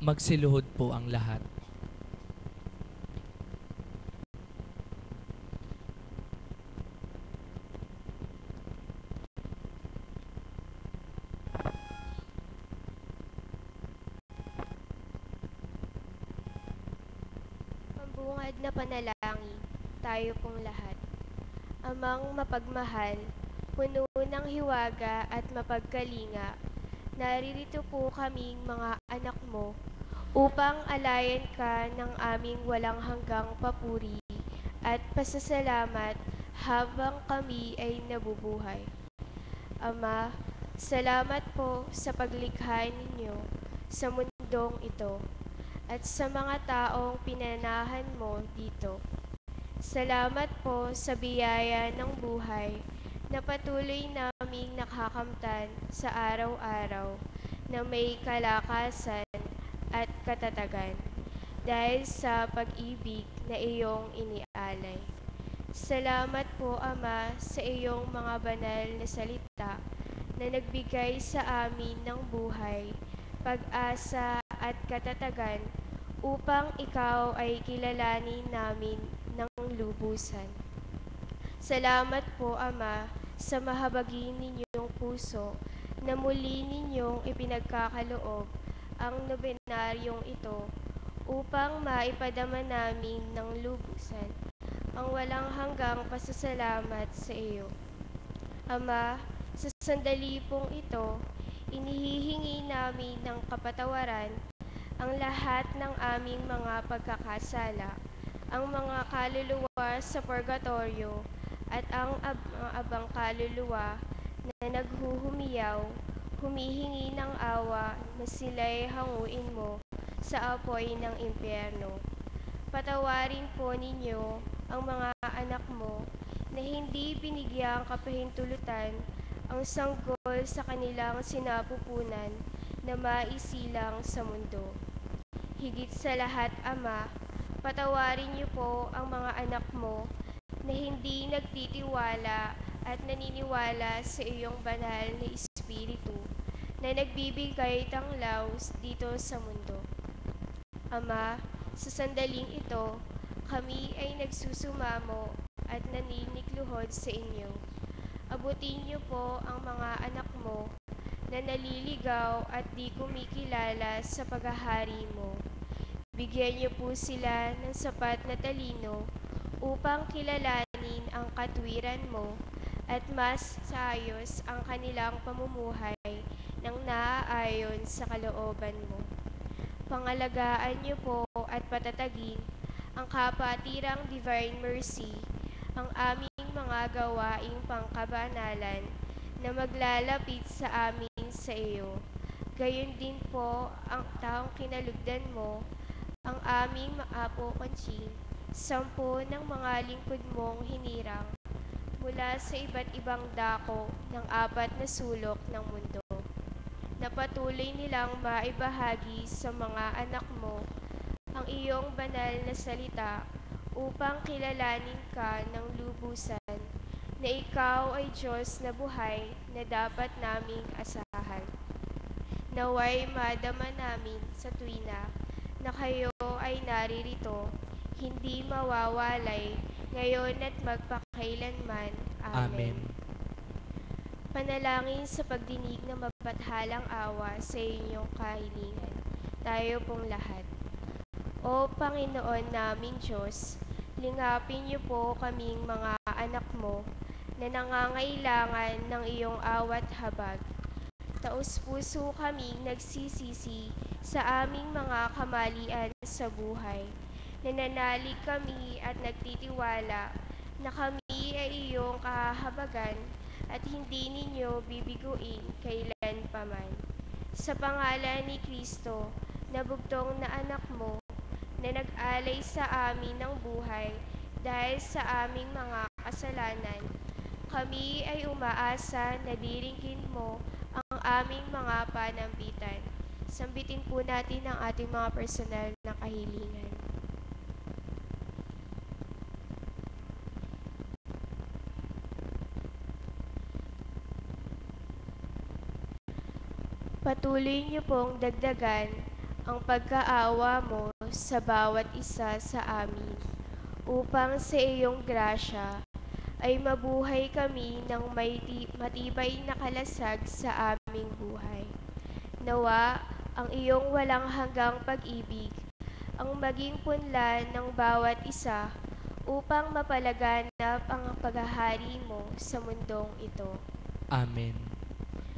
Magsiluhod po ang lahat. Mabungad na panalangin, tayo pong lahat. Amang mapagmahal, puno ng hiwaga at mapagkalinga, naririto po kaming mga anak mo upang alayan ka ng aming walang hanggang papuri at pasasalamat habang kami ay nabubuhay. Ama, salamat po sa paglikha ninyo sa mundong ito at sa mga taong pinanahan mo dito. Salamat po sa biyaya ng buhay na patuloy naming nakakamtan sa araw-araw na may kalakasan at katatagan dahil sa pag-ibig na iyong inialay. Salamat po, Ama, sa iyong mga banal na salita na nagbigay sa amin ng buhay, pag-asa at katatagan upang ikaw ay kilalanin namin ng lubusan. Salamat po, Ama, sa mahabagin ninyong puso na muli ninyong ipinagkakaloob ang nobenaryong ito upang maipadama namin ng lubusan ang walang hanggang pasasalamat sa iyo. Ama, sa sandali pong ito, inihihingi namin ng kapatawaran ang lahat ng aming mga pagkakasala, ang mga kaluluwa sa purgatorio at ang mga abang kaluluwa na naghuhumiyaw, humihingi ng awa na sila'y hanguin mo sa apoy ng impyerno. Patawarin po ninyo ang mga anak mo na hindi binigyang kapahintulutan ang sanggol sa kanilang sinapupunan na maisilang sa mundo. Higit sa lahat, Ama, patawarin niyo po ang mga anak mo na hindi nagtitiwala at naniniwala sa iyong banal na Espiritu na nagbibigay tanglaw dito sa mundo. Ama, sa sandaling ito, kami ay nagsusumamo at naninikluhod sa inyo. Abutin niyo po ang mga anak mo na naliligaw at di kumikilala sa paghahari mo. Bigyan niyo po sila ng sapat na talino upang kilalanin ang katwiran mo at mas saayos ang kanilang pamumuhay ng naaayon sa kalooban mo. Pangalagaan niyo po at patatagin ang kapatirang Divine Mercy, ang aming mga gawaing pangkabanalan na maglalapit sa amin sa iyo. Gayon din po ang taong kinalugdan mo, ang aming Apo Conching, 10 ng mga lingkod mong hinirang mula sa iba't ibang dako ng 4 na sulok ng mundo na patuloy nilang maibahagi sa mga anak mo ang iyong banal na salita upang kilalanin ka ng lubusan na ikaw ay Diyos na buhay na dapat naming asahan. Naway madama namin sa tuwina na kayo ay naririto, hindi mawawalay, ngayon at magpakailanman. Amen. Amen. Panalangin sa pagdinig ng mapathalang awa sa inyong kahilingan. Tayo pong lahat. O Panginoon naming Diyos, lingapin niyo po kaming mga anak mo na nangangailangan ng iyong awat habag. Taos-puso kaming nagsisisi sa aming mga kamalian sa buhay. Nananalig kami at nagtitiwala na kami ay iyong kahahabagan at hindi ninyo bibiguin kailan paman. Sa pangalan ni Kristo, na bugtong na anak mo, na nag-alay sa amin ng buhay dahil sa aming mga kasalanan, kami ay umaasa na diringin mo ang aming mga panambitan. Sambitin po natin ang ating mga personal na kahilingan. Patuloy niyo pong dagdagan ang pagkaawa mo sa bawat isa sa amin, upang sa iyong grasya ay mabuhay kami ng matibay na kalasag sa aming buhay. Nawa ang iyong walang hanggang pag-ibig ang maging punla ng bawat isa upang mapalaganap ang paghahari mo sa mundong ito. Amen.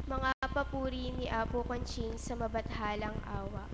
Mga papuri ni Apo Conching sa mabathalang awa.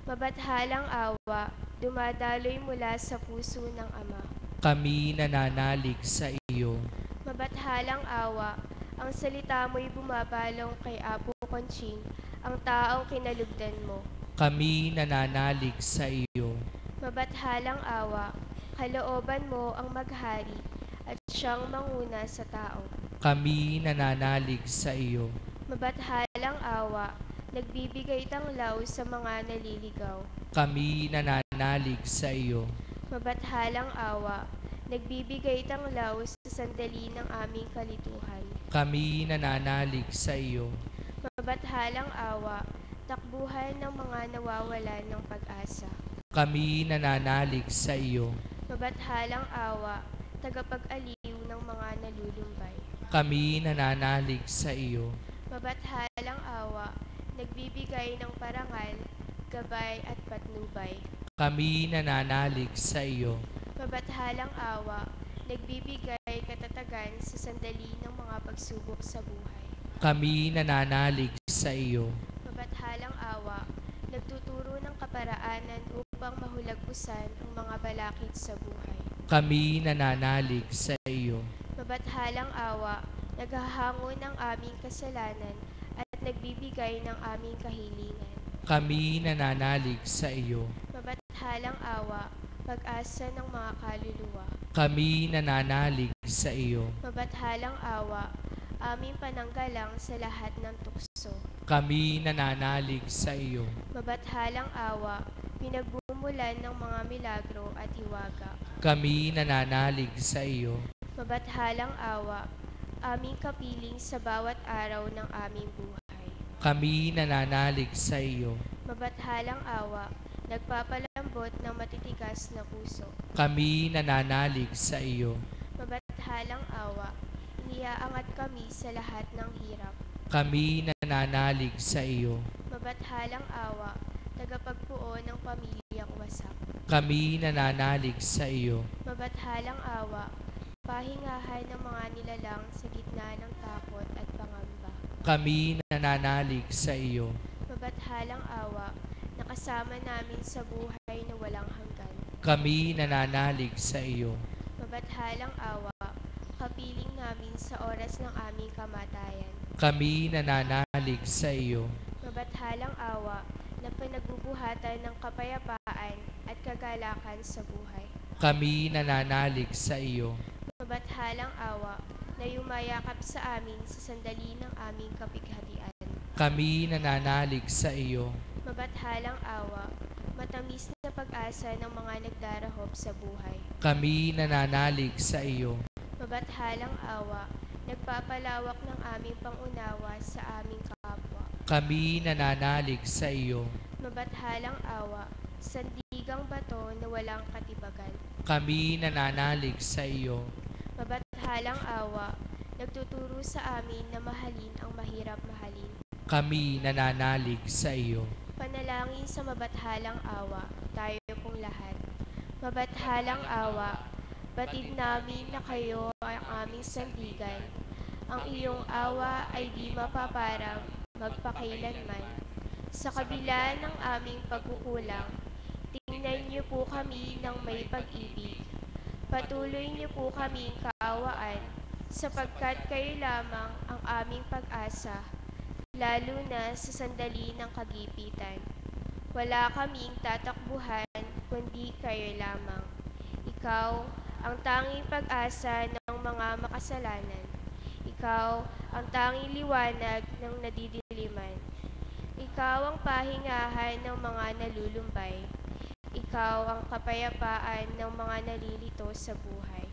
Mabathalang awa, dumadaloy mula sa puso ng Ama. Kami nananalig sa iyo. Mabathalang awa, ang salita mo'y bumabalong kay Apo Conching, ang taong kinalugdan mo. Kami nananalig sa iyo. Mabathalang awa, kalooban mo ang maghari at siyang manguna sa tao. Kami nananalig sa iyo. Mabathalang awa, nagbibigay tanglaw sa mga naliligaw. Kami nananalig sa iyo. Mabathalang awa, nagbibigay tanglaw sa sandali ng aming kalituhan. Kami nananalig sa iyo. Mabathalang awa, takbuhan ng mga nawawalan ng pag-asa. Kami nananalig sa iyo. Mabathalang awa, tagapag-aliw ng mga nalulumbay. Kami nananalig sa iyo. Mabathalang awa, nagbibigay ng parangal, gabay at patnubay. Kami nananalig sa iyo. Mabathalang awa, nagbibigay katatagan sa sandali ng mga pagsubok sa buhay. Kami nananalig sa iyo. Mabathalang awa, nagtuturo ng kaparaanan upang mahulagpusan ang mga balakid sa buhay. Kami nananalig sa iyo. Mabathalang awa, naghahango ng aming kasalanan at nagbibigay ng aming kahilingan. Kami nananalig sa iyo. Mabathalang awa, pag-asa ng mga kaluluwa. Kami nananalig sa iyo. Mabathalang awa, aming pananggalang sa lahat ng tukso. Kami nananalig sa iyo. Mabathalang awa, pinagbumulan ng mga milagro at hiwaga. Kami nananalig sa iyo. Mabathalang awa, aming kapiling sa bawat araw ng aming buhay. Kami nananalig sa iyo. Mabathalang awa, nagpapalambot ng matitigas na puso. Kami nananalig sa iyo. Mabathalang awa, iniaangat kami sa lahat ng hirap. Kami nananalig sa iyo. Mabathalang awa, tagapagbuo ng pamilyang wasak. Kami nananalig sa iyo. Mabathalang awa, pahingahan ng mga nilalang sa gitna ng takot at pangamba. Kami nananalig sa iyo. Mabathalang awa, nakasama namin sa buhay na walang hanggan. Kami nananalig sa iyo. Mabathalang awa, kapiling namin sa oras ng aming kamatayan. Kami nananalig sa iyo. Mabathalang awa, na pinagbubuhatan ng kapayapaan at kagalakan sa buhay. Kami nananalig sa iyo. Mabathalang awa, na yumayakap sa amin sa sandali ng aming kapighatian. Kami nananalig sa iyo. Mabathalang awa, matamis na pag-asa ng mga nagdarahop sa buhay. Kami nananalig sa iyo. Mabathalang awa, nagpapalawak ng aming pangunawa sa aming kapwa. Kami nananalig sa iyo. Mabathalang awa, sandigang bato na walang katibagan. Kami nananalig sa iyo. Mabathalang awa, nagtuturo sa amin na mahalin ang mahirap mahalin. Kami nananalig sa iyo. Panalangin sa mabathalang awa, tayo pong lahat. Mabathalang awa, batid namin na kayo ang aming sandigan. Ang iyong awa ay di mapaparang magpakailanman. Sa kabila ng aming pagkukulang, tingnan niyo po kami ng may pag-ibig. Patuloy niyo po kaming kaawaan, sapagkat kayo lamang ang aming pag-asa, lalo na sa sandali ng kagipitan. Wala kaming tatakbuhan, kundi kayo lamang. Ikaw ang tanging pag-asa ng mga makasalanan. Ikaw ang tanging liwanag ng nadidiliman. Ikaw ang pahingahan ng mga nalulumbay. Ikaw ang kapayapaan ng mga nalilito sa buhay.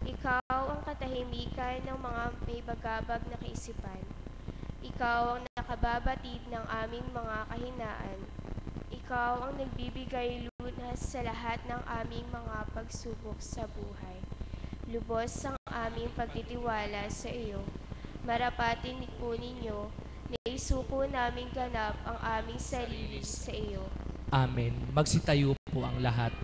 Ikaw ang katahimikan ng mga may bagabag na kaisipan. Ikaw ang nakababatid ng aming mga kahinaan. Ikaw ang nagbibigay lunas sa lahat ng aming mga pagsubok sa buhay. Lubos ang aming pagtitiwala sa iyo. Marapatin po ninyo na isuko namin ganap ang aming sarili sa iyo. Amen. Magsitayo po ang lahat.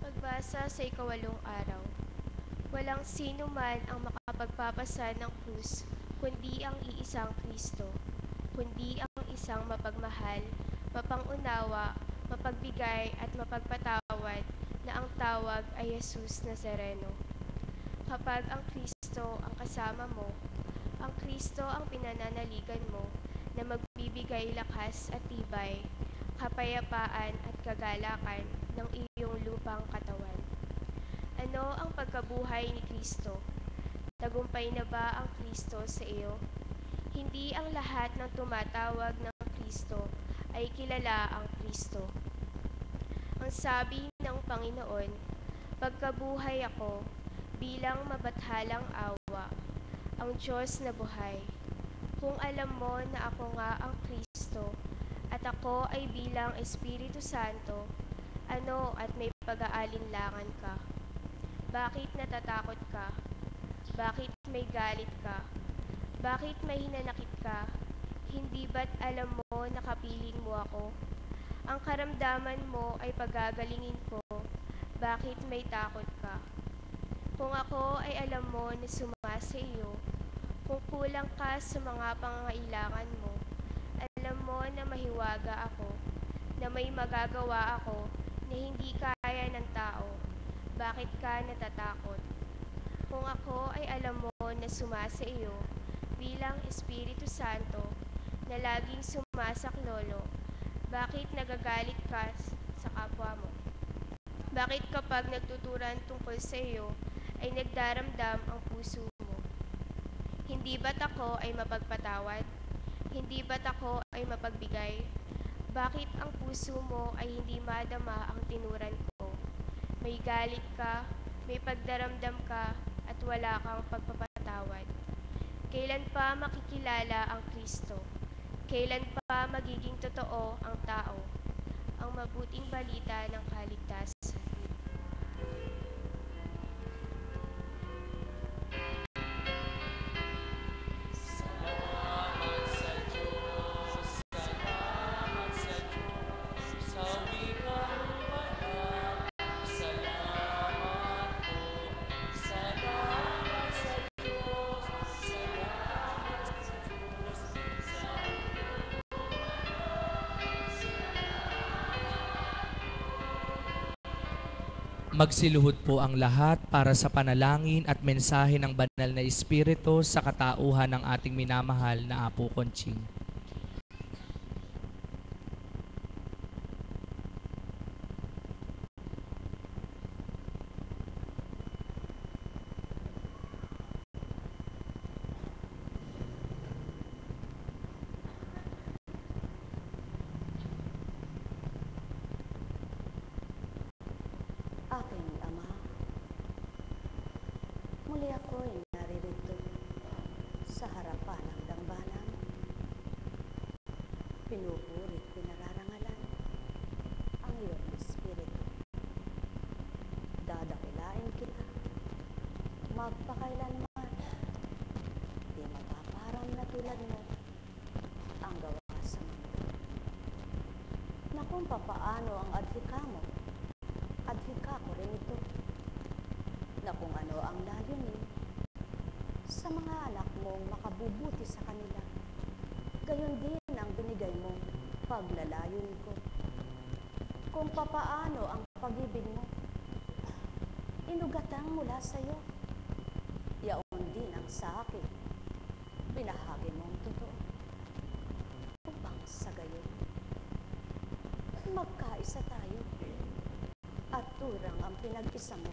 Pagbasa sa ikawalong araw. Walang sino man ang makapagpapasa ng krus, kundi ang iisang Kristo, kundi ang isang mapagmahal, mapangunawa, mapagbigay at mapagpatawad na ang tawag ay Jesus Nazareno. Kapag ang Kristo ang kasama mo, ang Kristo ang pinananaligan mo na magbibigay lakas at tibay, kapayapaan at kagalakan ng iyong lupang katawan. Ano ang pagkabuhay ni Kristo? Tagumpay na ba ang Kristo sa iyo? Hindi ang lahat ng tumatawag ng Kristo ay kilala ang Kristo. Ang sabi ng Panginoon, pagkabuhay ako bilang mabathalang awa, ang Diyos na buhay. Kung alam mo na ako nga ang Kristo at ako ay bilang Espiritu Santo, ano at may pag-aalinlangan ka? Bakit natatakot ka? Bakit may galit ka? Bakit may hinanakit ka? Hindi ba't alam mo na kapiling mo ako? Ang karamdaman mo ay pagagalingin ko. Bakit may takot ka? Kung ako ay alam mo na sumasa iyo, kung kulang ka sa mga pangangailangan mo, alam mo na mahiwaga ako, na may magagawa ako na hindi kaya ng tao. Bakit ka natatakot? Kung ako ay alam mo na sumasa iyo bilang Espiritu Santo na laging sumasaklolo, bakit nagagalit ka sa kapwa mo? Bakit kapag nagtuturan tungkol sa iyo ay nagdaramdam ang puso mo? Hindi ba't ako ay mapagpatawad? Hindi ba't ako ay mapagbigay? Bakit ang puso mo ay hindi madama ang tinuran ko? May galit ka, may pagdaramdam ka, at wala kang pagpapatawad. Kailan pa makikilala ang Kristo? Kailan pa magiging totoo ang tao? Ang mabuting balita ng kaligtasan. Salamat sa Diyos, salamat sa Diyos, sa wikang banal. Salamat po, salamat sa Diyos, salamat sa Diyos, Magsiluhod po ang lahat para sa panalangin at mensahe ng banal na Espiritu sa katauhan ng ating minamahal na Apo Conching. Aking Ama, muli ako'y naririto sa harapan ng dambana. Pinupurit, pinararangalan ang iyong Espiritu. Dadakilain kita, magpakailanman. Di mapaparang na tulad mo ang gawa sa mundo. Na kung papaano ang adhika mo, adhika ko rin ito, na kung ano ang layunin sa mga anak mong makabubuti sa kanila, gayon din ang binigay mong paglalayon ko. kung papaano ang pag-ibig mo. Inugatang mula sa iyo. Yaon din ang sa akin. Binahagi mong totoo. Upang sa gayon, magkaisa tayo. At turang ang pinag-isa mo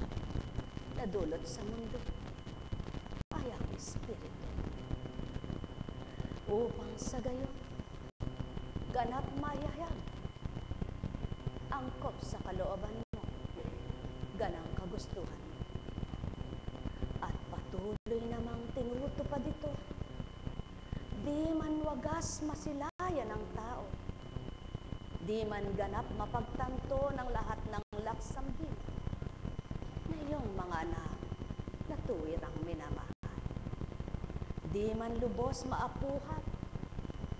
na dulot sa mundo ay ang Espiritu. Upang sa gayon, ganap mayayag angkop sa kalooban mo, ganang kagustuhan mo. At patuloy namang tinutupad ito, di man wagas masilayan ng tao, di man ganap mapagtanto ng lahat ng laksamhin na iyong mga anak na tuwirang minamahal. Di man lubos maapuhat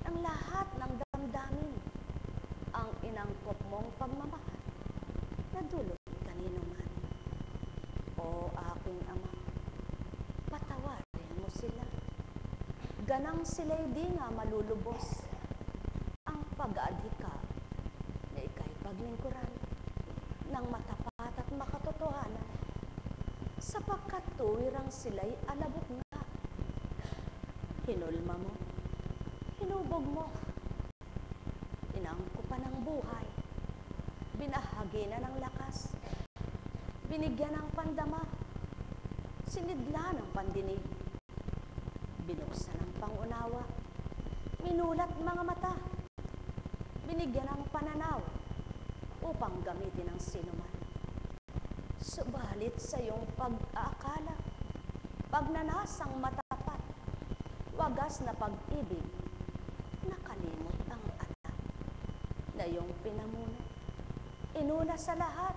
ng lahat ng damdamin ang inangkop mong pagmamahal na dulot kanino man. O aking Ama, patawarin mo sila. Ganang sila'y di nga malulubos ang pag-aadhika na ika'y paglingkuran ng matapat at makatotohanan, sapagkat tuwirang sila'y alabok nga. Hinulma mo, hinubog mo, inangkupan ng buhay, binahagi na ng lakas, binigyan ng pandama, sinidla ng pandinig, binuksan ng pangunawa, minulat mga mata, binigyan ng pananaw upang gamitin ng sinuman. Subalit sa iyong pag-aakala, pagnanasang matapat, wagas na pag-ibig, nakalimot ang anak na iyong pinamuno. Inuna sa lahat,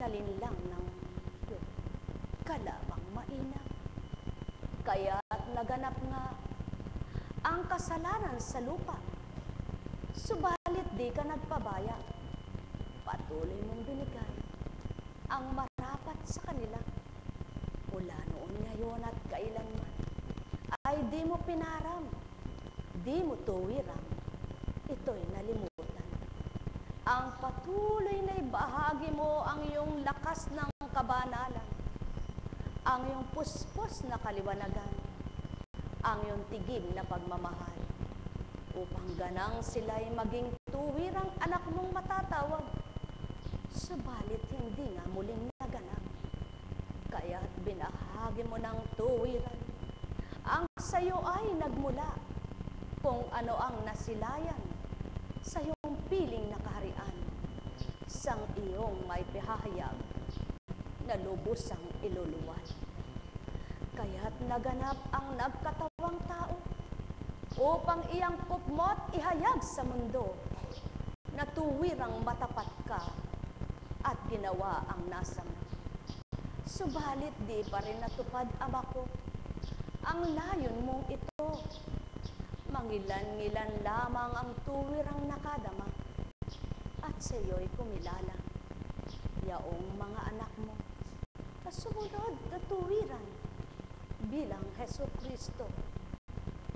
nalinlang ng iyong kalabang mainam. Kaya't naganap nga ang kasalanan sa lupa. Subalit di ka nagpabaya, patuloy mong binigay ang marapat sa kanila. Mula noon, ngayon at kailanman ay di mo pinaram, di mo tuwiram, ito'y nalimutan. Ang patuloy na ibahagi mo ang iyong lakas ng kabanalan, ang iyong puspos na kaliwanagan, ang iyong tigim na pagmamahal, upang ganang sila'y maging tuwirang anak mong matatawag. Subalit hindi nga muling naganap, kaya't binahagi mo ng tuwiran. Ang sayo ay nagmula kung ano ang nasilayan sa iyong piling na kaharian, sang iyong may pihahayag na lubos ang iluluwan. Kaya't naganap ang nagkatawang tao upang iangkop mo't ihayag sa mundo na tuwirang matapat ka at ginawa ang nasa mo. Subalit di pa rin natupad, Ama ko, ang layon mong ito. Mangilan-ngilan lamang ang tuwirang nakadama at sa iyo'y kumilala. Yaong mga anak mo na sumunod na tuwiran bilang Jesucristo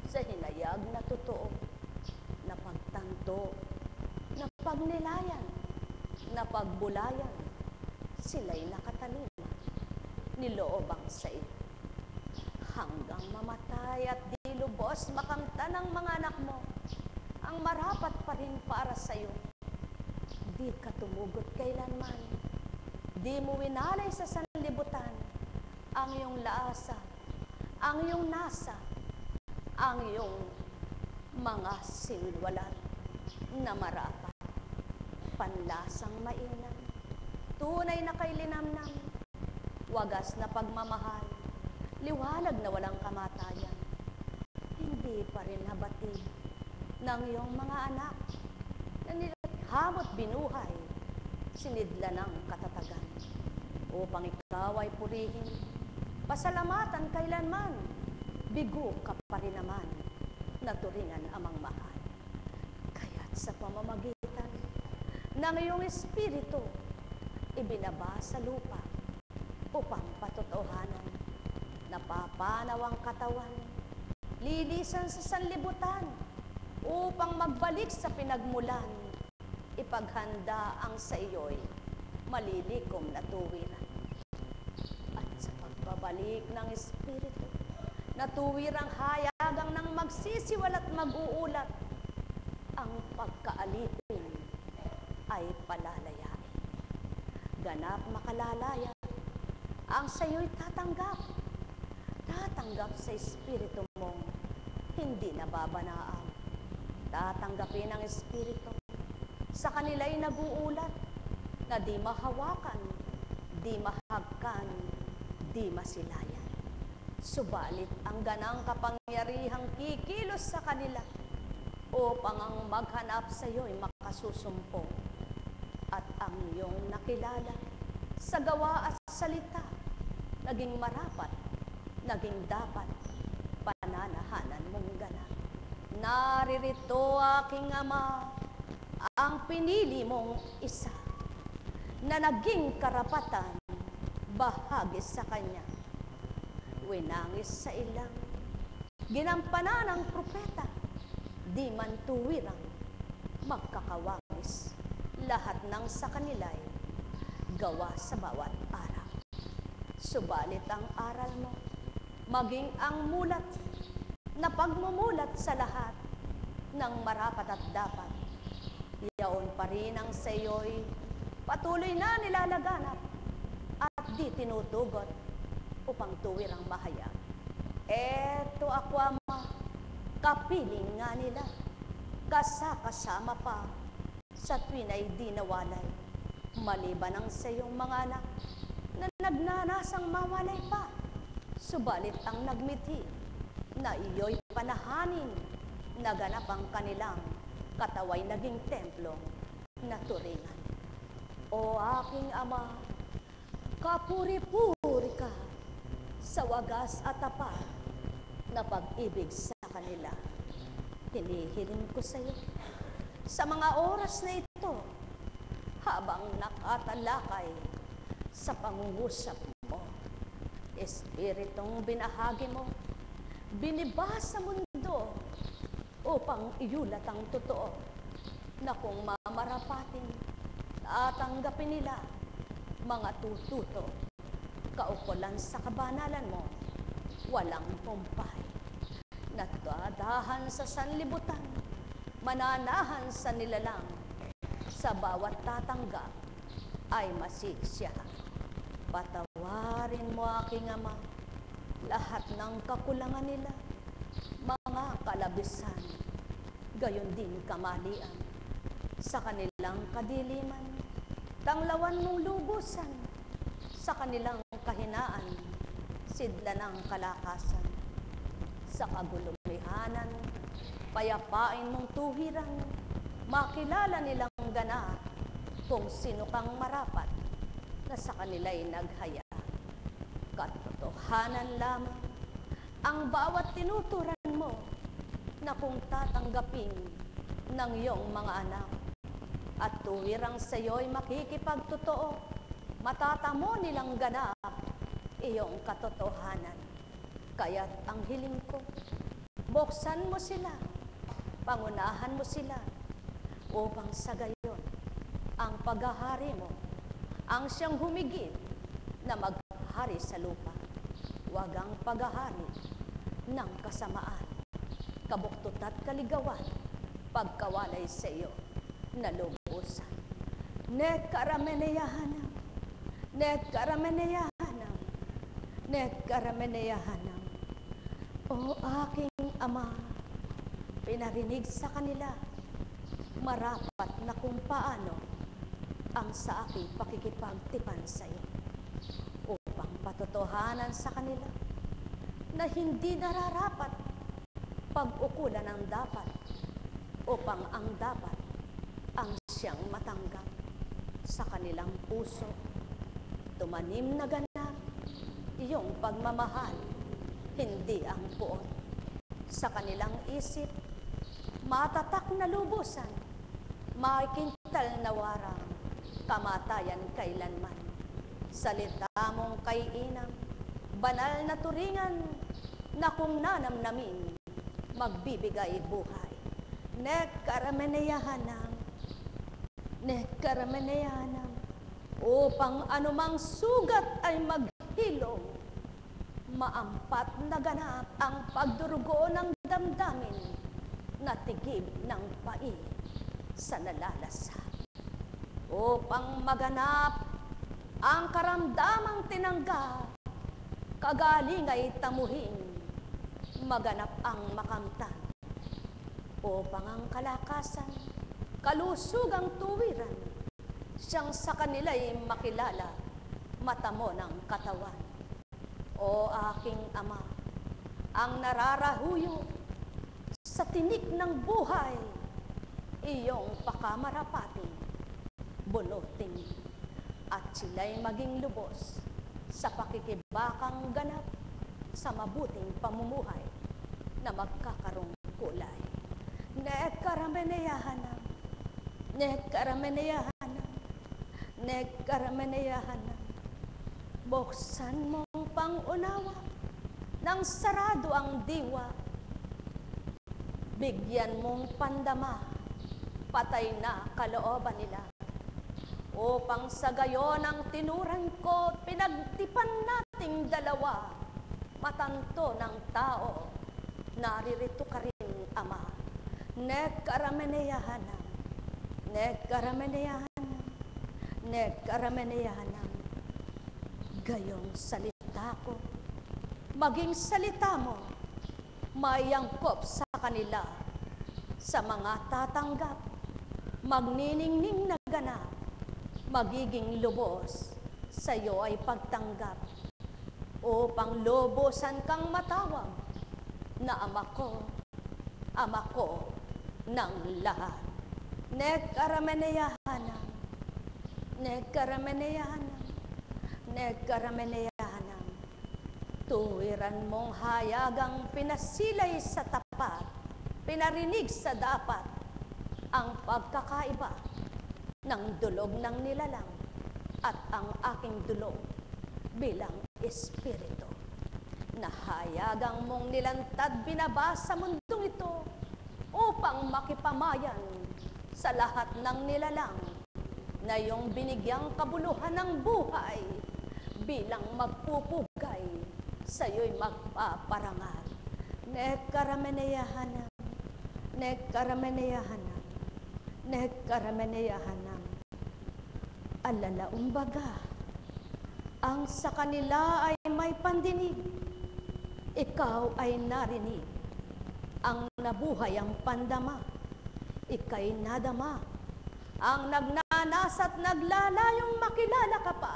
sa hinayag na totoo, na pagtanto, na pagnilayan, na pagbulayan, sila'y nakatalima, niloobang sa iyo. Hanggang mamatay at di lubos makamtan ng mga anak mo, ang marapat pa rin para sa iyo. Di ka tumugot kailanman, di mo winalay sa sanlibutan ang iyong laasa, ang iyong nasa, ang iyong mga silwalat na marapat, panlasang mainam, tunay na kay linamnam, wagas na pagmamahal, liwanag na walang kamatayan. Hindi pa rin nabatid ng iyong mga anak na nilikhamot binuhay, sinidla ng katatagan, upang ikaw ay purihin, pasalamatan kailanman, bigo ka pa rin naman, naturingan amang mahal. Kaya't sa pamamagitan ng iyong Espiritu, ibinaba sa lupa upang patotohanan, napapanaw ang katawan, lilisan sa sanlibutan, upang magbalik sa pinagmulan, ipaghanda ang sa iyo'y malilikom na tuwiran. At sa pagbabalik ng Espiritu, na tuwirang hayagang ng magsisiwal at mag-uulat, ang pagkaalipin ay palalayain. Ganap makalalaya, ang sayo'y tatanggap. Tatanggap sa Espiritu mong hindi nababanaang. Tatanggapin ang Espiritu. Sa kanila'y nag-uulat na di mahawakan, di mahagkan, di masilayan. Subalit ang ganang kapangyarihang kikilos sa kanila upang ang maghanap sa iyo'y makasusumpong. At ang iyong nakilala sa gawa at salita, naging marapat, naging dapat, pananahanan mong ganap. Naririto, aking Ama, ang pinili mong isa, na naging karapatan, bahagi sa Kanya. Winangis sa ilang, ginampanan ng propeta, di man tuwirang magkakawangis. Lahat ng sa kanila'y gawa sa bawat araw. Subalit ang aral mo, maging ang mulat, na pagmumulat sa lahat ng marapat at dapat, yaon pa rin ang sa iyo'y patuloy na nilalaganap at di tinutugot upang tuwirang mahayag. Eto ako, Ama, kapiling nga nila, kasama pa sa tuwin ay di nawalay, maliban ang sa iyong mga anak na nagnanasang mawalay pa. Subalit ang nagmithi na iyo'y panahanin, naganap ang kanilang kataway naging templong na turingan. O aking Ama, kapuri-puri ka sa wagas at tapat na pag-ibig sa kanila. Hinihiling ko sa iyo sa mga oras na ito, habang nakatalakay sa pangungusap mo, Espiritong binahagi mo, binibasa mundo upang iyulat ang totoo na kung mamarapatin, tatanggapin nila mga tututo, kaukulan sa kabanalan mo, walang pumpay. Natadahan sa sanlibutan, mananahan sa nilalang, sa bawat tatanggap ay masiksiyahan. Patawarin mo, aking Ama, lahat ng kakulangan nila, mga kalabisan, gayon din kamalian, sa kanilang kadiliman, tanglawan mong lubusan, sa kanilang kahinaan, sidla ng kalakasan, sa kagulumihanan, payapain mong tuhiran, makilala nilang ganap kung sino kang marapat na sa kanila'y naghaya. Katotohanan lamang ang bawat tinuturan mo na kung tatanggapin ng iyong mga anak at tuwirang sa iyo'y makikipagtotoo, matatamo nilang ganap iyong katotohanan. Kaya't ang hiling ko, buksan mo sila, pangunahan mo sila, upang sa gayon, ang paghahari mo, ang siyang humigit na maghari sa lupa. Huwag ang paghahari ng kasamaan, kabuktot at kaligawan, pagkawalay sa iyo na lubusan. Nekarameneyahanam, nekarameneyahanam, nekarameneyahanam. O aking Ama, pinarinig sa kanila, marapat na kung paano ang sa aking pakikipagtipan sa iyo, upang patotohanan sa kanila na hindi nararapat pag-ukulan ang dapat, upang ang dapat ang siyang matanggap sa kanilang puso. Tumanim na ganap iyong pagmamahal, hindi ang puot. Sa kanilang isip, matatak na lubusan, makikintal na warang, kamatayan kailanman. Salita mong kay inang, banal na turingan, na kung nanamnamin, magbibigay buhay. Nekarameneyahanam, Nekarameneyanam, upang anumang sugat ay maghilom, maampat na ganap ang pagdurugo ng damdamin, natigib ng pai sa nalalasa. Upang maganap ang karamdamang tinangga, kagaling ay tamuhin, maganap ang makamtan. Upang ang kalakasan, kalusugang tuwiran, siyang sa kanila'y makilala, matamo ng katawan. O aking Ama, ang nararahuyo sa tinik ng buhay, iyong pakamarapati, bunutin, at sila'y maging lubos sa pakikibakang ganap sa mabuting pamumuhay na magkakarong kulay. Nekarameneyahanam, nekarameneyahanam, nekarameneyahanam. Buksan mong pangunawa nang sarado ang diwa. Bigyan mong pandama, patay na kalooban nila. Upang sa gayon ang tinuran ko, pinagtipan nating dalawa. Matanto ng tao, naririto ka rin, Ama. Nekarameneyahanam, nekarameneyahanam, nekarameneyahanam. Gayong salita ko, maging salita mo, mayangkop sa kanila, sa mga tatanggap, magniningning na ganap, magiging lubos, sa iyo ay pagtanggap, upang lubusan kang matawag, na ama ko ng lahat. Nekarameneyahanam, nekarameneyahanam, nekarameneyahanam. Tuwiran mong hayagang pinasilay sa tapat, pinarinig sa dapat, ang pagkakaiba ng dulog ng nilalang at ang aking dulog bilang espiritu. Nahayagang mong nilantad binaba sa mundong ito upang makipamayan sa lahat ng nilalang na iyong binigyang kabuluhan ng buhay bilang magpupugay sa iyo'y magpaparangal. Nekarameneyahanam, nekarameneyahanam, nekarameneyahanam. Alalaumbaga, ang sa kanila ay may pandinig, ikaw ay narinig. Ang nabuhay ang pandama, ika'y nadama. Ang nagnanas at naglalayong makilala ka pa,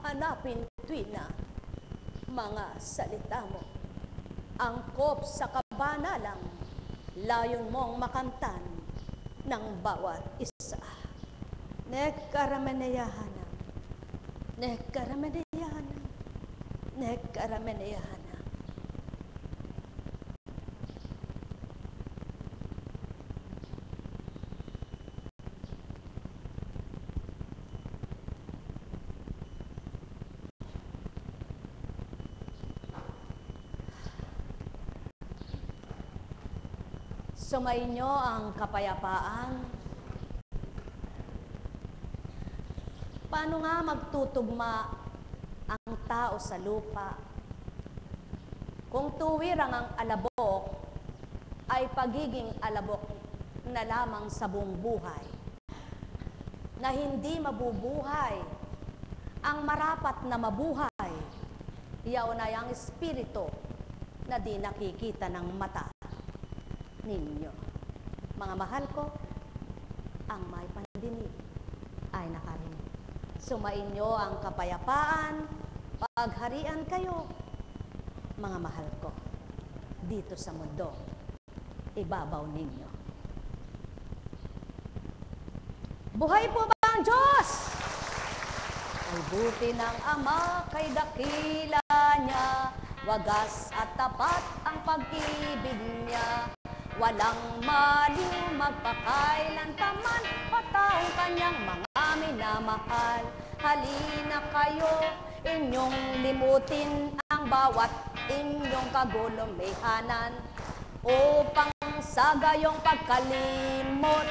hanapin tuwina mga salita mo. Angkop sa kabanalang, layon mong makamtan ng bawat isa. Nekarameneyahanam, nekarameneyahanam, nekarameneyahanam. Sumainyo ang kapayapaan. Paano nga magtutugma ang tao sa lupa kung tuwirang ang alabok ay pagiging alabok na lamang sa buong buhay, na hindi mabubuhay ang marapat na mabuhay, yaon ay ang espiritu na di nakikita ng mata ninyo. Mga mahal ko, ang may pandinig ay nakarinig. Sumainyo ang kapayapaan, pagharian kayo, mga mahal ko, dito sa mundo, ibabaw ninyo. Buhay po ba ang Diyos? Ay buti ng Ama kay dakila niya, wagas at tapat ang pag-ibig niya. Walang maliw magpakailan paman, pataong kanyang mga minamahal. Halina kayo, inyong limutin ang bawat inyong kagulumihanan, upang sa gayong pagkalimot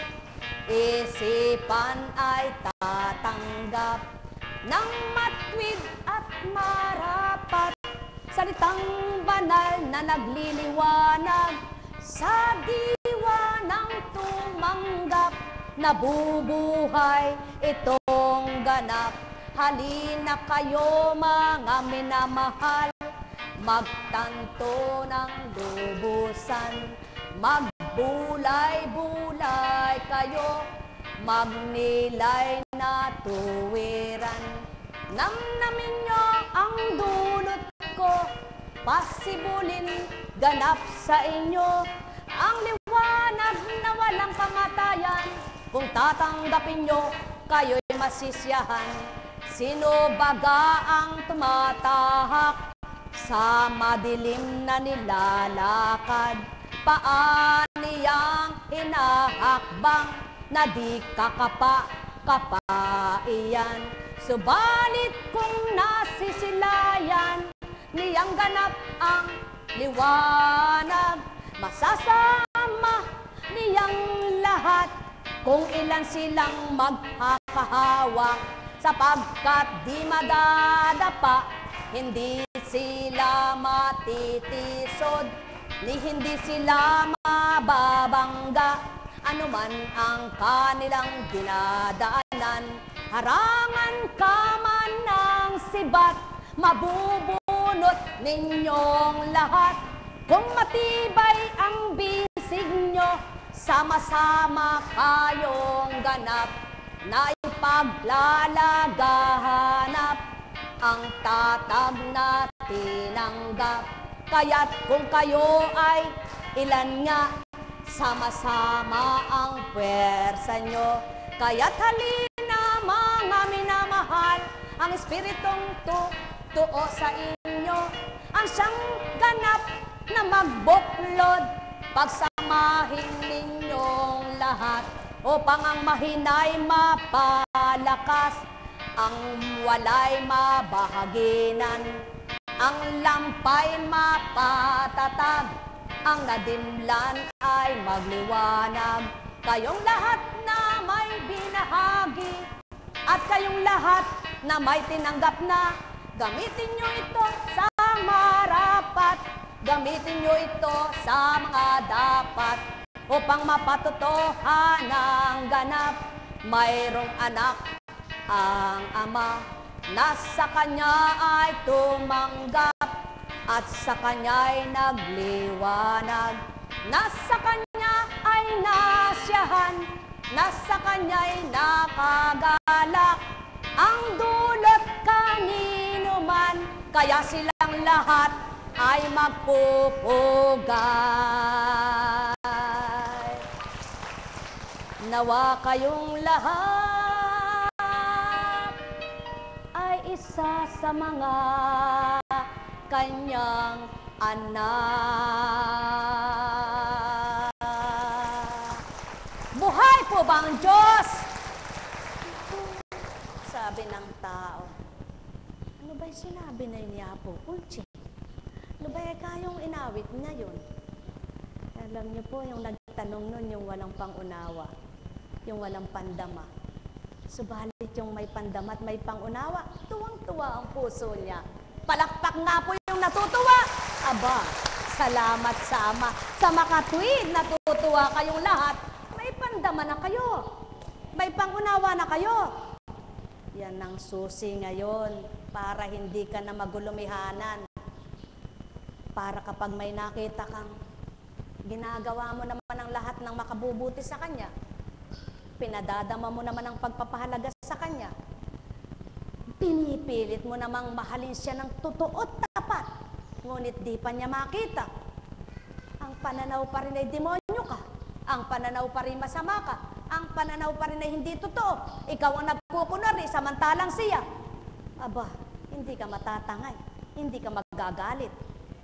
isipan ay tatanggap ng matwid at marapat, salitang banal na nagliliwanag sa diwa ng tumanggap. Nabubuhay itong ganap. Halina kayo mga minamahal, magtanto ng lubusan, magbulay-bulay kayo, magnilay na tuwiran. Namnamin nyo ang dulot ko, pasibulin ganap sa inyo ang liwanag na walang kamatayan. Kung tatanggapin nyo, kayo'y masisiyahan. Sino baga ang tumatahak sa madilim na nilalakad? Paaniyang hinahakbang na di kakapa-kapaiyan? Subalit kung nasisilayan, niyang ganap ang liwanag, masasama niyang lahat kung ilan silang magkakahawak, sapagkat di madadapa, hindi sila matitisod, ni hindi sila mababangga, anuman ang kanilang dinadaanan. Harangan ka man ng sibat, mabubunot ninyong lahat. Kung matibay ang bisig nyo, sama-sama kayong ganap, na ipaglalagahanap ang tatag na tinanggap. Kaya't kung kayo ay ilan nga, sama-sama ang pwersa nyo. Kaya't halina mga minamahal, ang Espiritong tuo sa inyo, ang siyang ganap na magbuklod, pagsamahin ninyong lahat, upang ang mahinay mapalakas, ang walay mabahaginan, ang lampay mapatatag, ang nadimlan ay magliwanag. Kayong lahat na may binahagi, at kayong lahat na may tinanggap na, gamitin nyo ito sa marapat, gamitin nyo ito sa mga dapat, upang mapatutuhan ang ganap. Mayroong anak ang ama, na sa kanya ay tumanggap, at sa kanya'y nagliwanag, na sa kanya ay nasyahan, na sa kanya'y nakagalak, ang dulot kanino man, kaya silang lahat ay magpupugay. Nawa kayong lahat ay isa sa mga kanyang anak. Buhay po ba ang Diyos? Sabi ng tao. Ano ba'y sinabi na ni Apo Punche? Ano ba'y kayong inawit niya yun? Alam niyo po, yung nagtanong nun, yung walang pangunawa, yung walang pandama. Subalit yung may pandama at may pangunawa, tuwang-tuwa ang puso niya. Palakpak nga po yung natutuwa. Aba, salamat sa Ama. Sa makatwid, natutuwa kayong lahat. May pandama na kayo. May pangunawa na kayo. Yan ang susi ngayon para hindi ka na magulumihanan. Para kapag may nakita kang ginagawa mo naman ang lahat ng makabubuti sa Kanya, pinadadama mo naman ang pagpapahalaga sa Kanya, pinipilit mo namang mahalin siya ng totoo at tapat, ngunit di pa niya makita. Ang pananaw pa rin ay demonyo ka, ang pananaw pa rin masama ka, ang pananaw pa rin ay hindi totoo. Ikaw ang nagkukunwari samantalang siya. Aba, hindi ka matatangay, hindi ka magagalit.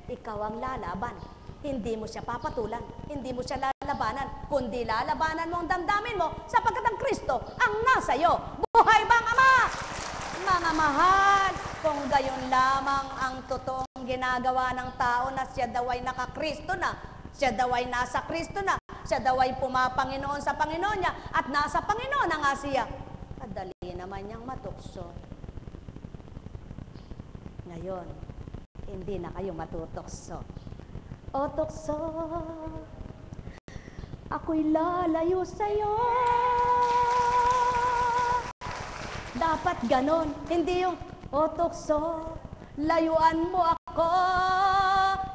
Ikaw ang lalaban. Hindi mo siya papatulan, hindi mo siya lalabanan, kundi lalabanan mo ang damdamin mo, sapagkat ang Kristo ang nasa iyo. Buhay bang Ama? Mga mahal, kung gayon lamang ang totoong ginagawa ng tao na siya daw ay naka-Kristo na, siya daw ay nasa Kristo na, Siya daw ay pumapanginoon sa Panginoon niya at nasa Panginoon na nga siya. Madali naman niyang matukso. Ngayon, hindi na kayo matutokso. O tukso, ako'y lalayo sa'yo. Dapat ganon, hindi yung, o tukso, layuan mo ako.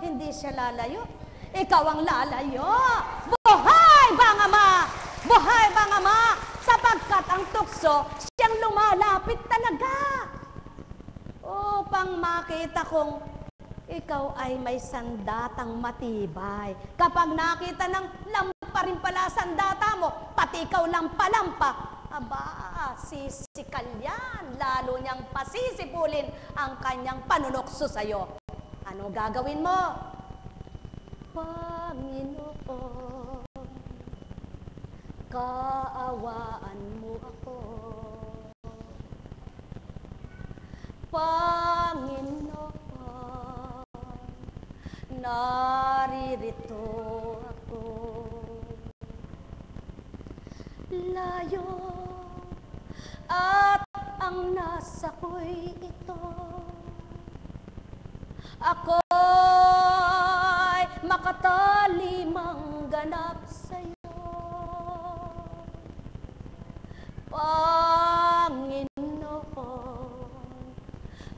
Hindi siya lalayo, ikaw ang lalayo. Buhay bang Ama! Buhay bang Ama! Sapagkat ang tukso, siyang lumalapit talaga. Upang makita kong ikaw ay may sandatang matibay. Kapag nakita ng lampa rin pala sandata mo, pati ikaw lampa-lampa, aba, sisikal yan. Lalo niyang pasisipulin ang kanyang panunokso sa'yo. Ano gagawin mo? Panginoon, kaawaan mo ako. Panginoon, naririto ako. Layo at ang nasa ko'y ito. Ako'y makatalimang ganap sa'yo. Panginoon,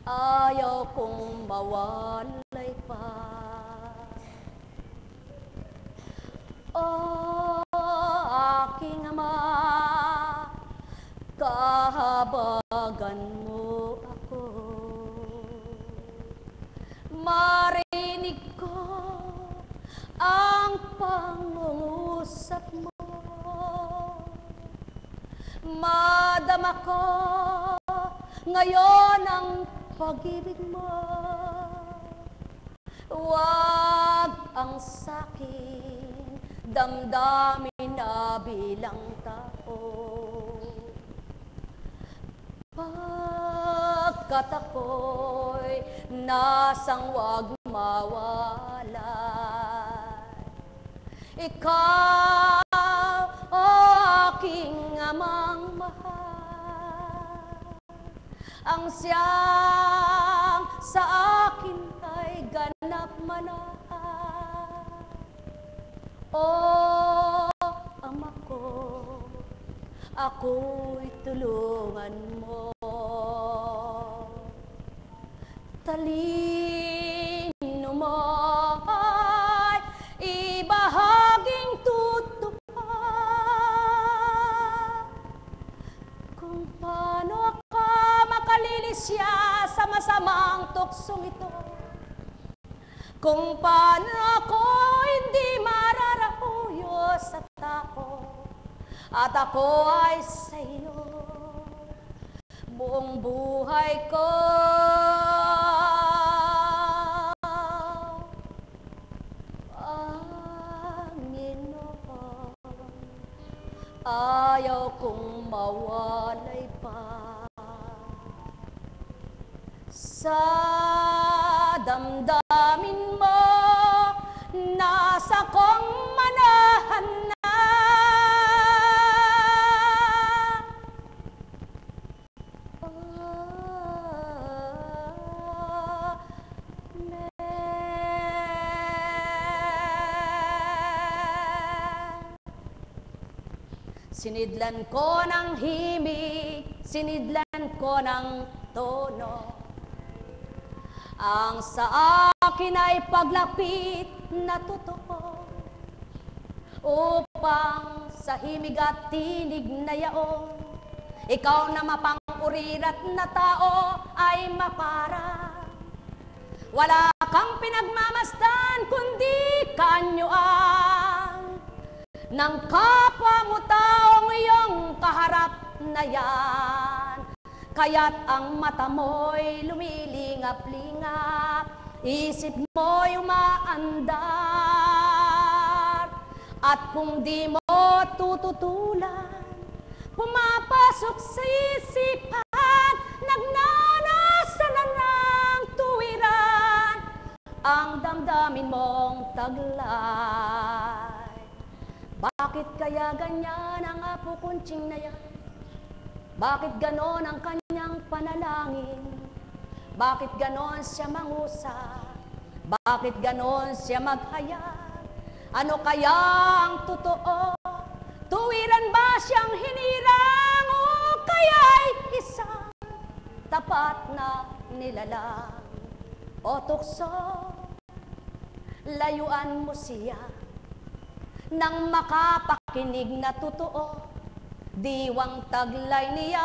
ayaw kong mawalay pa. O aking Ama, kahabagan mo ako. Marinig ko ang pangungusap mo. Madama ko ngayon ang pag-ibig mo. Huwag ang sakin damdamin na bilang tao. Pagkat ako'y nasang wag mawalay. Ikaw, o aking Amang mahal, ang siyang sa akin ay ganap manahan. O Ama ko, ako'y tulungan mo. Talino mo ay ibahaging tutupad. Kung paano ka makalilisya sa masamang tuksong ito. Kung paano ako hindi mararahuyo sa tao. At ako ay sa iyo, buong buhay ko. Panginoon, ayaw kong mawalay pa. Sa damdamin mo, nasa kong manahan na. Sinidlan ko ng himig, sinidlan ko ng tono. Ang sa akin ay paglapit na totoo. Upang sa himig at tinig na yaon, ikaw na mapangurirat na tao ay maparang. Wala kang pinagmamasdan kundi kanyuan ng kapwa mo taong iyong kaharap na yan. Kaya't ang mata mo'y lumilingap-lingap, isip mo'y umaandar. At kung di mo tututulan, pumapasok sa isipan, nagnanasalan ng tuwiran ang damdamin mong taglay. Bakit kaya ganyan ang Apo Kunching na yan? Bakit ganon ang kanyang panalangin? Bakit ganon siya mangusap? Bakit ganon siya maghayag? Ano kaya ang totoo? Tuwiran ba siyang hinirang o kaya'y isang tapat na nilalang? O tukso, layuan mo siya nang makapakinig na totoo. Diwang taglay niya,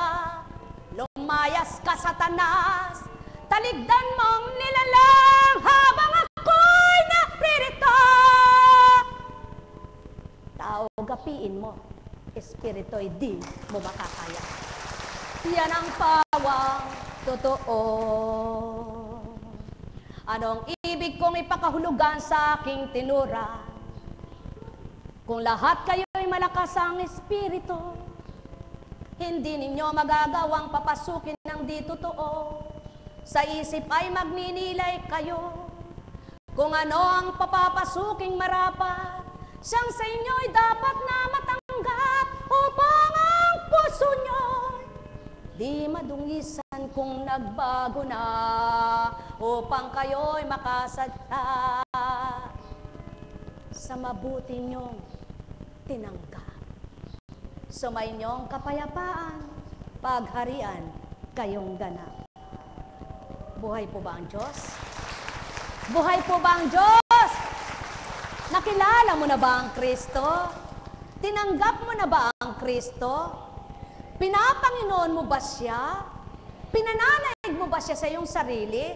lumayas ka Satanas, taligdan mong nilalang habang ako'y naririto. Tao, gapiin mo, espirito'y di mo makakaya. Yan ang pawang totoo. Anong ibig kong ipakahulugan sa aking tinuran? Kung lahat kayo'y malakas ang espiritu, hindi ninyo magagawang papasukin ng di totoo. Sa isip ay magninilay kayo kung ano ang papapasuking marapat. Siyang sa inyo'y dapat na matanggap upang ang puso nyo'y di madungisan kung nagbago na, upang kayo'y makasadya sa mabuti nyong tinanggap. Sumay niyong kapayapaan, pagharian kayong ganap. Buhay po ba ang Diyos? Buhay po ba ang Diyos? Nakilala mo na ba ang Kristo? Tinanggap mo na ba ang Kristo? Pinapanginoon mo ba siya? Pinananaig mo ba siya sa iyong sarili?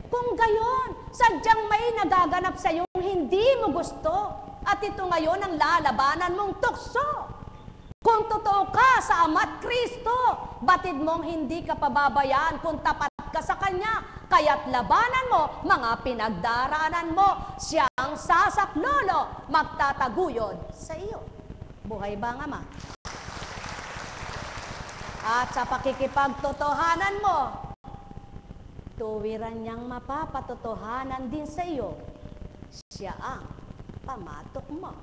Kung gayon, sadyang may nagaganap sa iyong hindi mo gusto, at ito ngayon ang lalabanan mong tukso. Kung totoo ka sa Ama't Kristo, batid mong hindi ka pababayaan kung tapat ka sa Kanya. Kaya't labanan mo mga pinagdaraanan mo. Siyang sasaklolo, magtataguyod sa iyo. Buhay ba ang Ama? At sa pakikipagtotohanan mo, tuwiran niyang mapapatotohanan din sa iyo. Siya ang pamatok mo.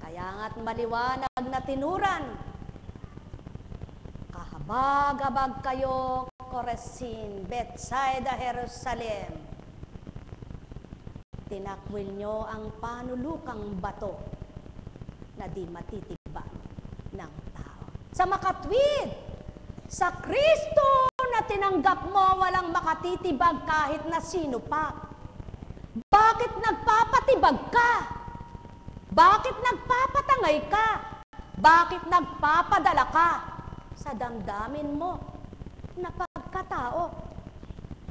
Kaya nga't maliwanag na tinuran, kahabag-habag kayo, Koresin, Bethsaida, Jerusalem. Tinakwil nyo ang panulukang bato na di matitibag ng tao. Sa makatwid, sa Kristo na tinanggap mo, walang makatitibag kahit na sino pa. Bakit nagpapatibag ka? Bakit nagpapatangay ka? Bakit nagpapadala ka sa damdamin mo na pagkatao?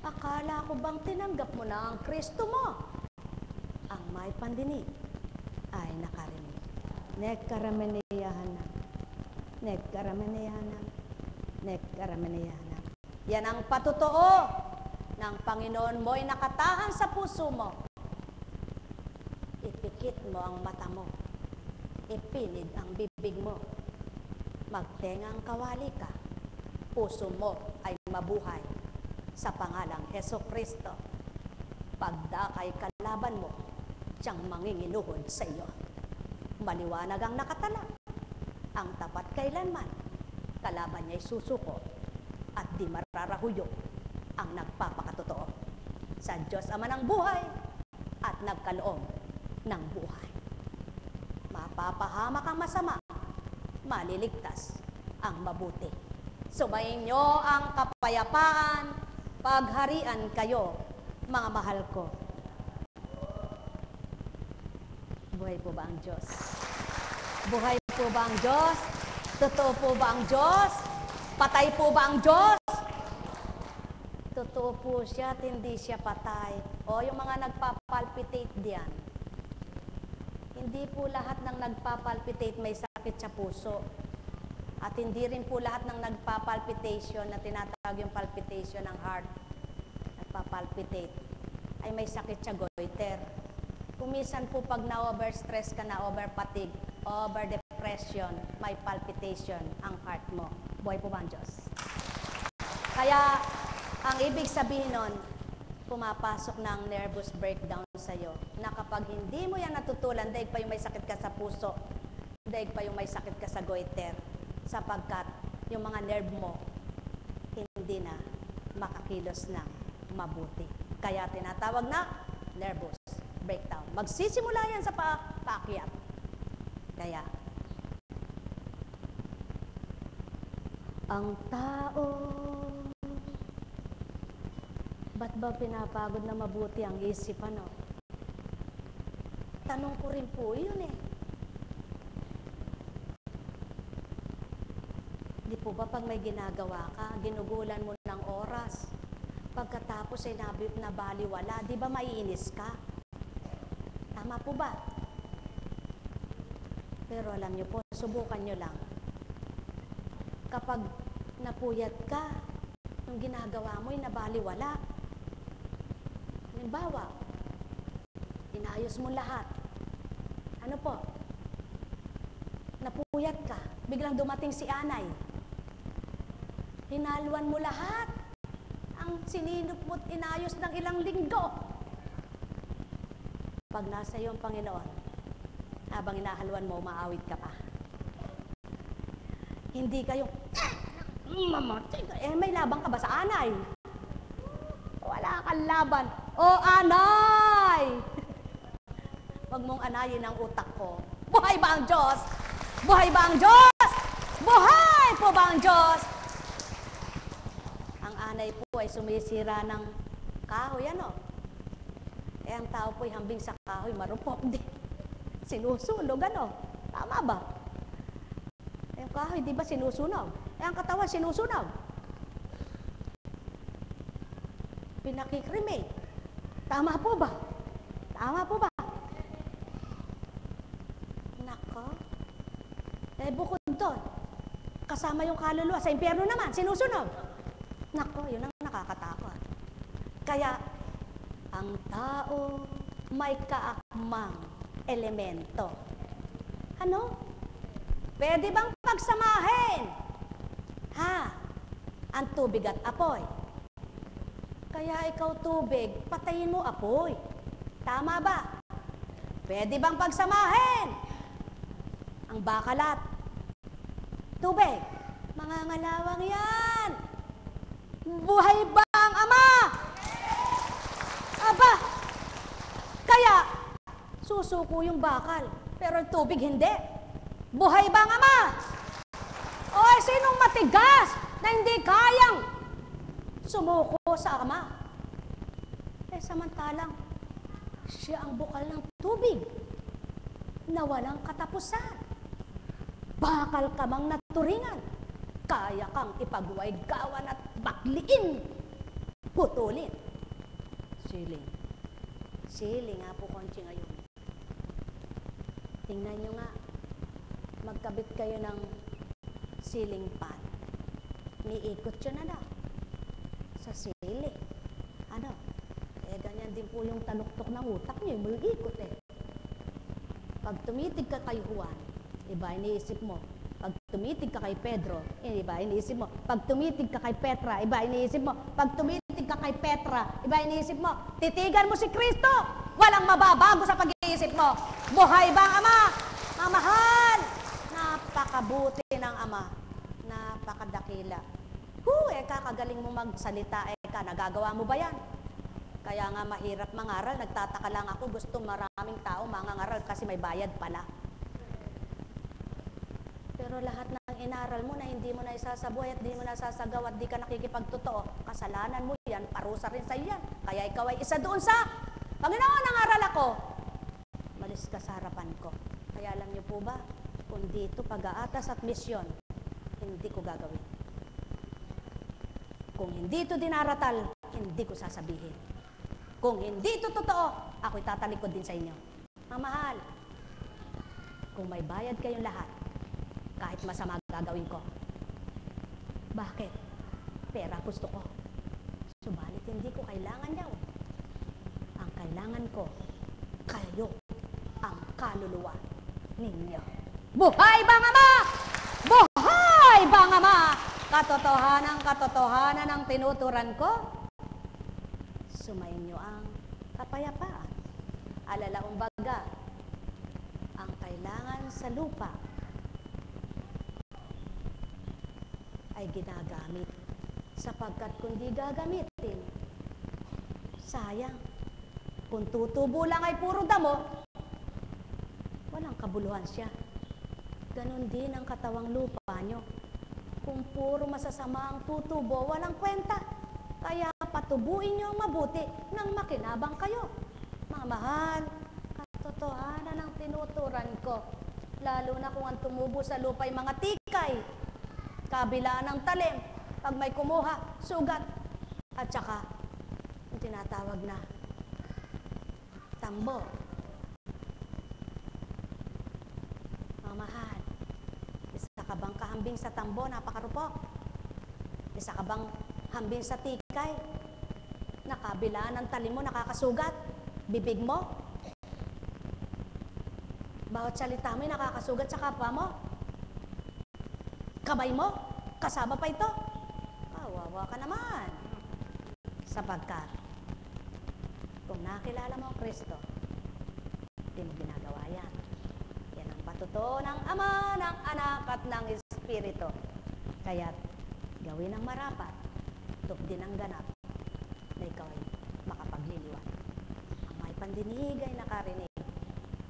Akala ko bang tinanggap mo na ang Kristo mo? Ang may pandinig ay nakarinig. Nekkarameneyahanam, nekkarameneyahanam, nekkarameneyahanam. Yan ang patotoo ng Panginoon mo'y nakatahan sa puso mo. Ipikit mo ang mata mo. Ipinid ang bibig mo. Magtengang kawali ka. Puso mo ay mabuhay sa pangalang Hesukristo. Pagdakay kalaban mo, siyang manginginuhod sa iyo. Maliwanag ang nakatala. Ang tapat kailanman, kalaban niya'y susuko at di mararahuyo ang nagpapakatotoo sa Diyos Ama ng buhay at nagkaloob ng buhay. Mapapahamak ang masama, maliligtas ang mabuti. Sumayin niyo ang kapayapaan, pagharian kayo, mga mahal ko. Buhay po ba ang Diyos? Buhay po ba ang Diyos? Totoo po ba ang Diyos? Patay po ba ang Diyos? Totoo po siya at hindi siya patay. O yung mga nagpapalpitate diyan, hindi po lahat ng nagpapalpitate may sakit sa puso. At hindi rin po lahat ng nagpapalpitation na tinatawag yung palpitation ng heart, nagpapalpitate, ay may sakit sa goiter. Kumisan po pag na-overstress ka na, over-fatigue, over-depression, may palpitation ang heart mo. Buhay po ba ang Diyos? Kaya, ang ibig sabihin nun, pumapasok ng nervous breakdown sa'yo na kapag hindi mo yan natutulan, daig pa yung may sakit ka sa puso, daig pa yung may sakit ka sa goiter, sapagkat yung mga nerve mo, hindi na makakilos ng mabuti. Kaya tinatawag na nervous breakdown. Magsisimula yan sa paakyat. Kaya, ang tao, ba't ba pinapagod na mabuti ang isip, ano? Tanong ko rin po yun eh. Di po ba pag may ginagawa ka, ginugulan mo ng oras, pagkatapos ay nabaliwala, di ba maiinis ka? Tama po ba? Pero alam niyo po, subukan niyo lang. Kapag napuyat ka, yung ginagawa mo ay nabaliwala. Halimbawa, inayos mo lahat. Ano po? Napuyat ka, biglang dumating si Anay. Hinalwan mo lahat. Ang sininop mo't inayos ng ilang linggo. Pag nasa iyo ang Panginoon, habang inahalwan mo, umaawit ka pa. Hindi kayong, mamatay ka. May labang ka ba sa Anay? Wala kang laban. O Anay! Huwag mong anayin ang utak ko. Buhay ba ang Diyos? Buhay ba ang Diyos? Buhay po ba ang Diyos? Ang Anay po ay sumisira ng kahoy, ano? Ang tao po'y hambing sa kahoy, marupok din. Sinusunog, ano? Tama ba? Yung kahoy, di ba sinusunog? Ang katawan, sinusunog. Pinakikrimi. Tama po ba? Tama po ba? Nako. Bukod doon, kasama yung kaluluwa, sa impyerno naman, sinusunog. Nako, yun ang nakakatakot. Kaya, ang tao may kaakmang elemento. Ano? Pwede bang pagsamahin? Ha? Ang tubig at apoy. Kaya ikaw tubig, patayin mo apoy. Tama ba? Pwede bang pagsamahin? Ang bakalat. Tubig. Mga ngalawang yan. Buhay ba ang Ama? Aba, kaya susuko yung bakal, pero yung tubig hindi. Buhay ba ang Ama? O sinong matigas na hindi kayang sumuko sa Ama? Samantalang, siya ang bukal ng tubig na walang katapusan. Bakal ka mang naturingan, kaya kang ipagwaygawan at bakliin, putulin. Siling. Siling nga po konti ngayon. Tingnan nyo nga, magkabit kayo ng ceiling fan. Niikot yun na sa ceiling. Ano? Ganyan din po yung tanuktok ng utak nyo, may ikot eh. Pag tumitig ka kay Juan, iba iniisip mo. Pag tumitig ka kay Pedro, iba iniisip mo. Pag tumitig ka kay Petra, iba iniisip mo. Pag tumitig ka kay Petra, iba iniisip mo. Titigan mo si Kristo, walang mababago sa pag-iisip mo. Buhay ba ang Ama? Mamahal! Napakabuti ng Ama. Napakadakila. Kakagaling mo magsalita, nagagawa mo ba yan? Kaya nga mahirap mangaral, nagtataka lang ako, gusto maraming tao mangangaral kasi may bayad pala. Pero lahat ng inaral mo na hindi mo na isasabuhay at hindi mo na sasagaw at di ka nakikipagtotoo, kasalanan mo yan, parusa rin sa yan. Kaya ikaw ay isa doon sa Panginoon, nangaral ako. Malis ka sa harapan ko. Kaya alam niyo po ba, kung dito pag-aatas at misyon, hindi ko gagawin. Kung hindi ito dinaratal, hindi ko sasabihin. Kung hindi ito totoo, ako'y tatalikod din sa inyo. Mamahal, kung may bayad kayong lahat, kahit masama gagawin ko. Bakit? Pera gusto ko. Subalit hindi ko kailangan yaw. Ang kailangan ko, kayo, ang kaluluwa ninyo. Buhay bang Ama? Buhay bang Ama? Katotohanan ang tinuturan ko. Sumayin niyo ang kapayapaan. Alalaumbaga, ang kailangan sa lupa ay ginagamit. Sapagkat kung di gagamitin, sayang. Kung tutubo lang ay puro damo, walang kabuluhan siya. Ganon din ang katawang lupa nyo. Kung puro masasama ang tutubo, walang kwenta. Kaya patubuin nyo ang mabuti nang makinabang kayo. Mga mahal, katotohanan ang tinuturan ko. Lalo na kung ang tumubo sa lupa ay mga tikay, kabilaan ng talim, pag may kumuha, sugat, at saka yung tinatawag na tambo. Mga mahal, isa ka bang kahambing sa tambo, napakarupok? Isa ka bang hambing sa tikay, nakabilaan ng talim mo, nakakasugat? Bibig mo? Bawat salita mo nakakasugat sa kapwa mo? Kamay mo? Kasama pa ito? Kawawa ka naman. Sapagkat, kung nakilala mo ang Kristo, hindi mo ginagawa yan. Yan ang patuto ng Ama, ng Anak, at ng Espiritu. Kaya't gawin ang marapat, tupdin ang ganap, na ikaw ay makapagliliwan. Ang may pandinig ay nakarinig,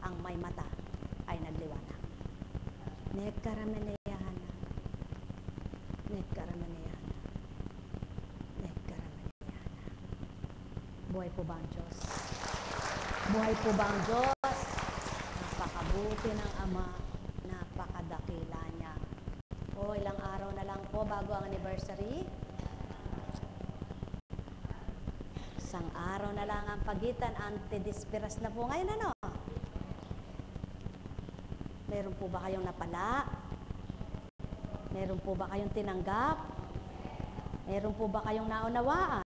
ang may mata ay nagliwanag. Nekaramaneyana, nekaramaneyana, nekaramaneyana. Buhay po ba ang Diyos? Buhay po ba ang Diyos? Napakabuti ng Ama, napakadakila niya. O, ilang araw na lang po bago ang anniversary. Isang araw na lang ang pagitan, antidisperas na po ngayon, ano? Meron po ba kayong napala? Meron po ba kayong tinanggap? Meron po ba kayong naunawaan?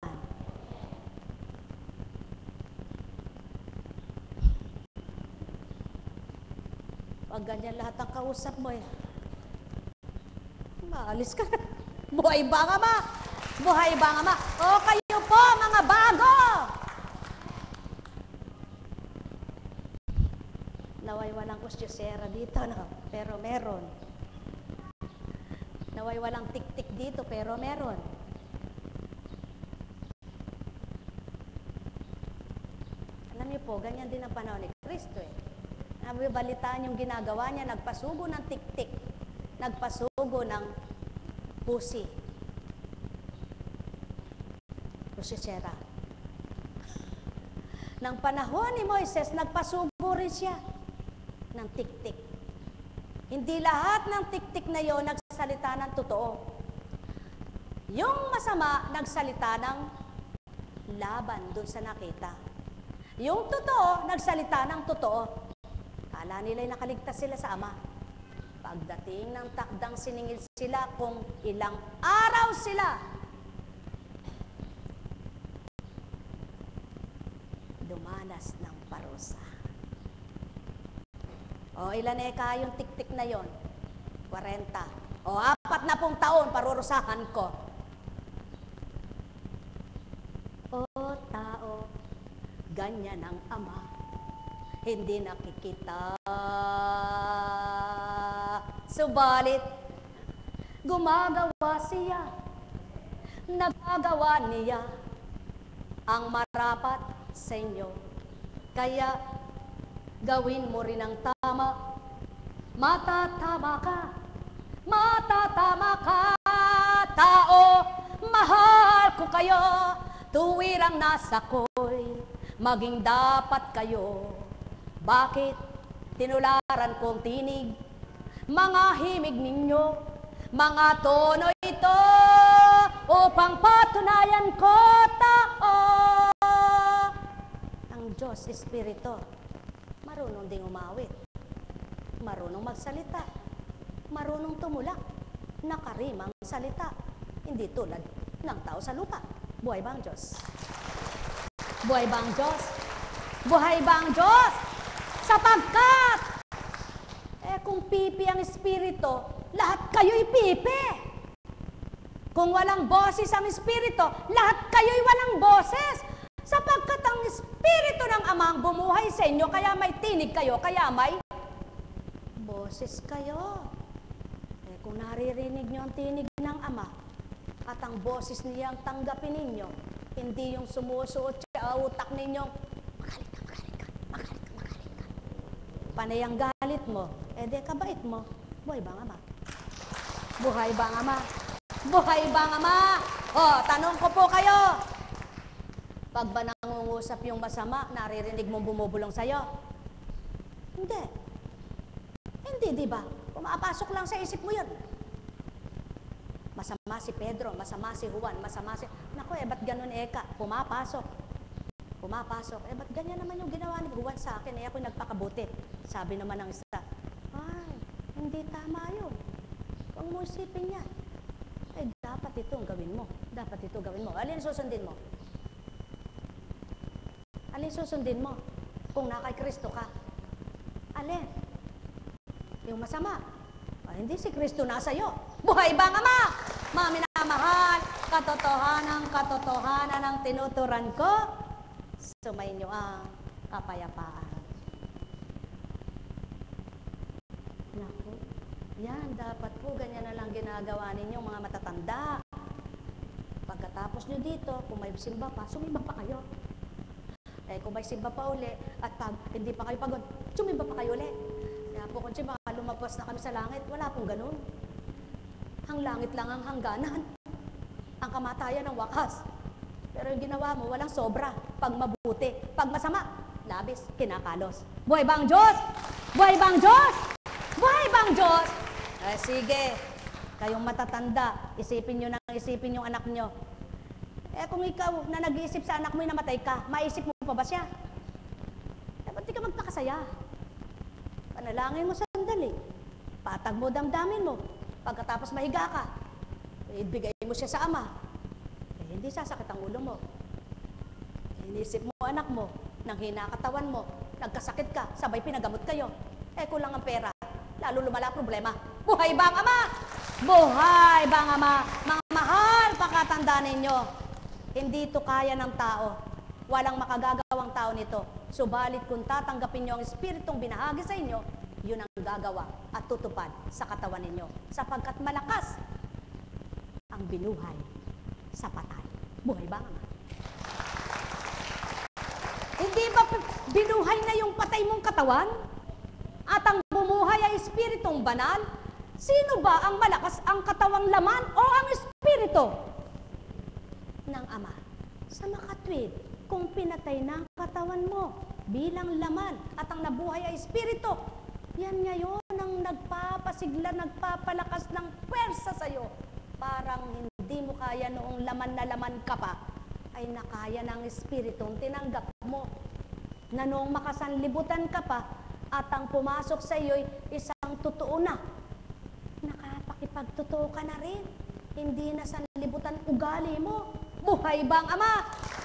Pag ganyan lahat ang kausap mo, maalis ka na. Buhay ba nga ma? Buhay ba nga ma? O kayo po, mga bago! Naway walang kustyosera dito, no? Pero meron. Naway walang tik-tik dito, pero meron. Alam niyo po, ganyan din ang panahon ni Kristo eh. Nabibalitaan yung ginagawa niya, nagpasugo ng tik-tik, nagpasugo ng pusi. Kustyosera. Nang panahon ni Moises, nagpasugo rin siya ng tik-tik. Hindi lahat ng tik-tik na yon nagsalita ng totoo. Yung masama, nagsalita ng laban dun sa nakita. Yung totoo, nagsalita ng totoo. Kala nila'y nakaligtas sila sa Ama. Pagdating ng takdang siningil sila kung ilang araw sila, dumanas ng parusa. O, ilan yung tik-tik na yon? 40. O, 40 taon, parurusahan ko. O, tao, ganyan ang Ama. Hindi nakikita. Subalit, gumagawa siya. Nagagawa niya ang marapat sa inyo. Kaya, gawin mo rin ang tama. Matatama ka. Matatama ka, tao. Mahal ko kayo. Tuwirang nasa ko'y maging dapat kayo. Bakit tinularan kong tinig? Mga himig ninyo, mga tono ito, upang patunayan ko tao. Ang Diyos, Espiritu, marunong ding umawit, marunong magsalita, marunong tumulak, nakarimang salita, hindi tulad ng tao sa lupa. Buhay ba ang Diyos? Buhay ba ang Diyos? Buhay ba ang Diyos? Sapagkat, kung pipi ang Espiritu, lahat kayo'y pipi. Kung walang boses ang Espiritu, lahat kayo'y walang boses. Sapagkat ang Espiritu ng Ama ang bumuhay sa inyo, kaya may tinig kayo, kaya may boses kayo. Eh kung naririnig nyo ang tinig ng Ama, at ang boses niyang tanggapin ninyo, hindi yung sumusuot sa utak ninyo, magalit ka, magalit ka, magalit ka, magalit ka. Panay ang galit mo, eh di kabait mo. Buhay ba ang Ama? Buhay ba ang Ama? Buhay ba ang Ama? O, tanong ko po kayo, pag ba nangungusap yung masama, naririnig mong bumubulong sa'yo? Hindi. Hindi, di ba? Pumapasok lang sa isip mo yun. Masama si Pedro, masama si Juan, masama si... Naku, ba't ganun eka? Pumapasok. Pumapasok. Ba't ganyan naman yung ginawa ni Juan sa akin? Ako'y nagpakabuti. Sabi naman ng isa, ay, hindi tama yun. Huwag mo isipin yan. Dapat itong gawin mo. Dapat ito gawin mo. Alin susundin mo? Alin susundin mo? Kung nakay Kristo ka. Alin? Yung masama. Hindi si Kristo nasa iyo. Buhay ba ang Ama? Mga minamahal, katotohanan ang tinuturan ko, sumainyo ang kapayapaan. Naku, yan, dapat po ganyan na lang ginagawa ninyong mga matatanda. Pagkatapos nyo dito, kung may simba pa, sumimba pa kayo. Kung may simba pa uli, at pag hindi pa kayo pagod, sumimba pa kayo uli. Kaya po kung baka lumabas na kami sa langit, wala pong ganun. Ang langit lang ang hangganan. Ang kamatayan ang wakas. Pero yung ginawa mo, walang sobra. Pag mabuti, pag masama, labis, kinakalos. Buhay ba ang Diyos? Buhay ba ang Diyos? Buhay ba ang Diyos? Sige, kayong matatanda, isipin yung anak nyo. Kung ikaw na nag-iisip sa anak mo, namatay ka, maisip mo pa ba siya? Ba't di ka magpakasaya? Panalangin mo sandali. Patag mo damdamin mo. Pagkatapos mahiga ka, ibigay mo siya sa Ama. Hindi sasakit ang ulo mo. Inisip mo anak mo, nang hinakatawan mo, nagkasakit ka, sabay pinagamot kayo. Kulang ang pera, lalo lumala problema. Buhay ba ang Ama? Buhay ba ang Ama? Mga mahal, pakatandaan ninyo, hindi ito kaya ng tao. Walang makagagawang tao nito. Subalit kung tatanggapin nyo ang Espiritong binahagi sa inyo, yun ang gagawa at tutupad sa katawan ninyo. Sapagkat malakas ang binuhay sa patay. Buhay ba nga? Hindi ba binuhay na yung patay mong katawan? At ang bumuhay ay Espiritong banal? Sino ba ang malakas, ang katawang laman o ang Espiritu ng Ama? Sa makatwid, kung pinatay na ang katawan mo bilang laman at ang nabuhay ay Espiritu, yan ngayon ang nagpapasigla, nagpapalakas ng pwersa sa'yo. Parang hindi mo kaya noong laman na laman ka pa, ay nakaya ng Espiritong tinanggap mo. Na noong makasanlibutan ka pa, at ang pumasok sa iyo'y isang totoo na. Nakapakipagtotoo ka na rin. Hindi na sanlibutan ugali mo. Buhay ba ang Ama?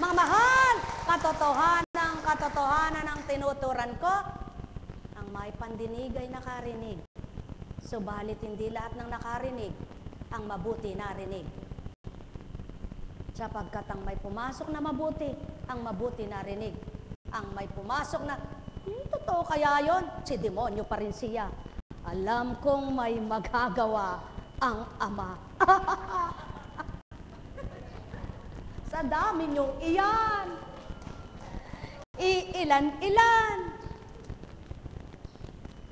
Mga mahal, katotohanan ang tinuturan ko. Ang may pandinig ay nakarinig. Subalit hindi lahat ng nakarinig ang mabuti narinig. Sapagkat ang may pumasok na mabuti, ang mabuti narinig. Ang may pumasok na, totoo kaya yon? Si demonyo pa rin siya. Alam kong may magagawa ang Ama. Sa dami niyong iyan. Iilan-ilan.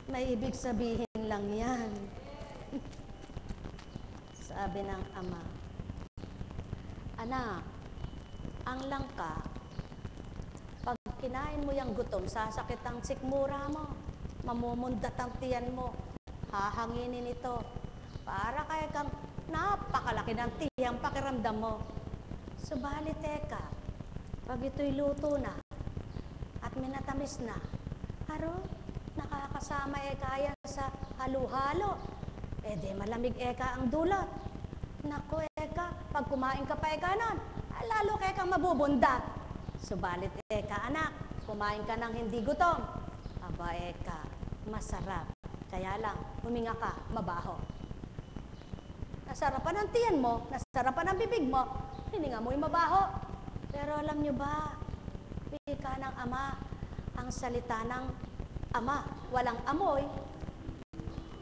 May ibig sabihin lang yan. Sabi ng Ama, anak, ang langka, pag kinain mo yung gutom, sasakit ang sikmura mo, mamumundat ang tiyan mo, hahanginin ito, para kaya kang napakalaki ng tiyang pakiramdam mo. Subalit teka, pag ito'y luto na, at minatamis na, nakakasama kaya sa halo-halo, di malamig ang dulot. Naku pag kumain ka pa nun, lalo kang mabubundat. Subalit anak, kumain ka ng hindi gutom. Aba masarap. Kaya lang, huminga ka, mabaho. Nasarapan ang tiyan mo, nasarapan ang bibig mo, hininga mo'y mabaho. Pero alam nyo ba, Wika ng Ama, ang salita ng Ama. Walang amoy,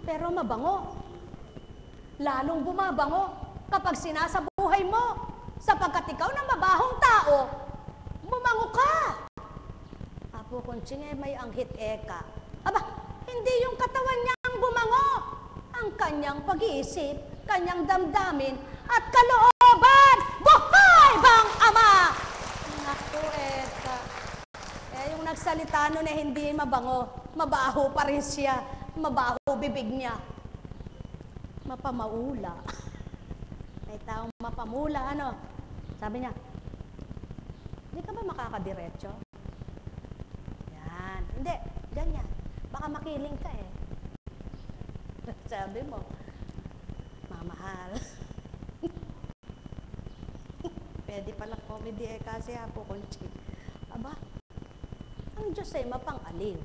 pero mabango. Lalong bumabango kapag sinasabuhay mo, sapagkat ikaw na mabahong tao, bumango ka. Apo Conching, may anghit eka. Aba, hindi yung katawan niya ang bumango, ang kanyang pag-iisip, kanyang damdamin, at kalooban. Buhay bang Ama? Naku, eka. Yung nagsalita nun hindi mabango, mabaho pa rin siya, mabaho bibig niya. Mapamaula. May taong mapamula, ano? Sabi niya, hindi ka ba makakadiretso? Yan. Hindi, ganyan. Baka makiling ka eh. Sabi mo, mamahal. Pwede pala comedy eh kasi Apo Conching. Aba, ang Diyos ay mapang-aliw.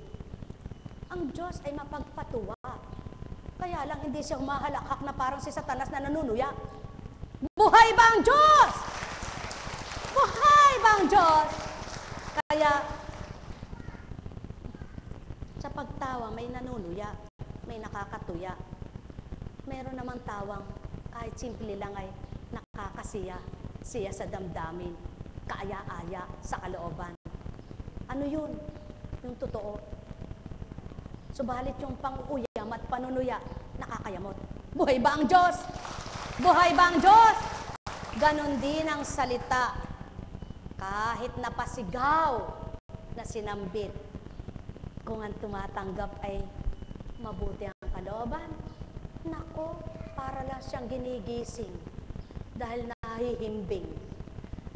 Ang Diyos ay mapagpatuwa. Kaya lang hindi siya humahalakak na parang si Satanas na nanunuya. Buhay ba ang Diyos? Buhay ba ang Diyos? Kaya, sa pagtawa may nanunuya, may nakakatuya. Meron namang tawang kahit simple lang ay nakakasiya, siya sa damdamin, kaaya-aya sa kalooban. Ano yun? Yung totoo. Subalit yung pang-uyam at panunuya, nakakayamot. Buhay ba ang Diyos? Buhay ba ang Diyos? Ganon din ang salita. Kahit napasigaw na sinambit, kung ang tumatanggap ay mabuti ang kalooban, nako, para lang siyang ginigising dahil nahihimbing.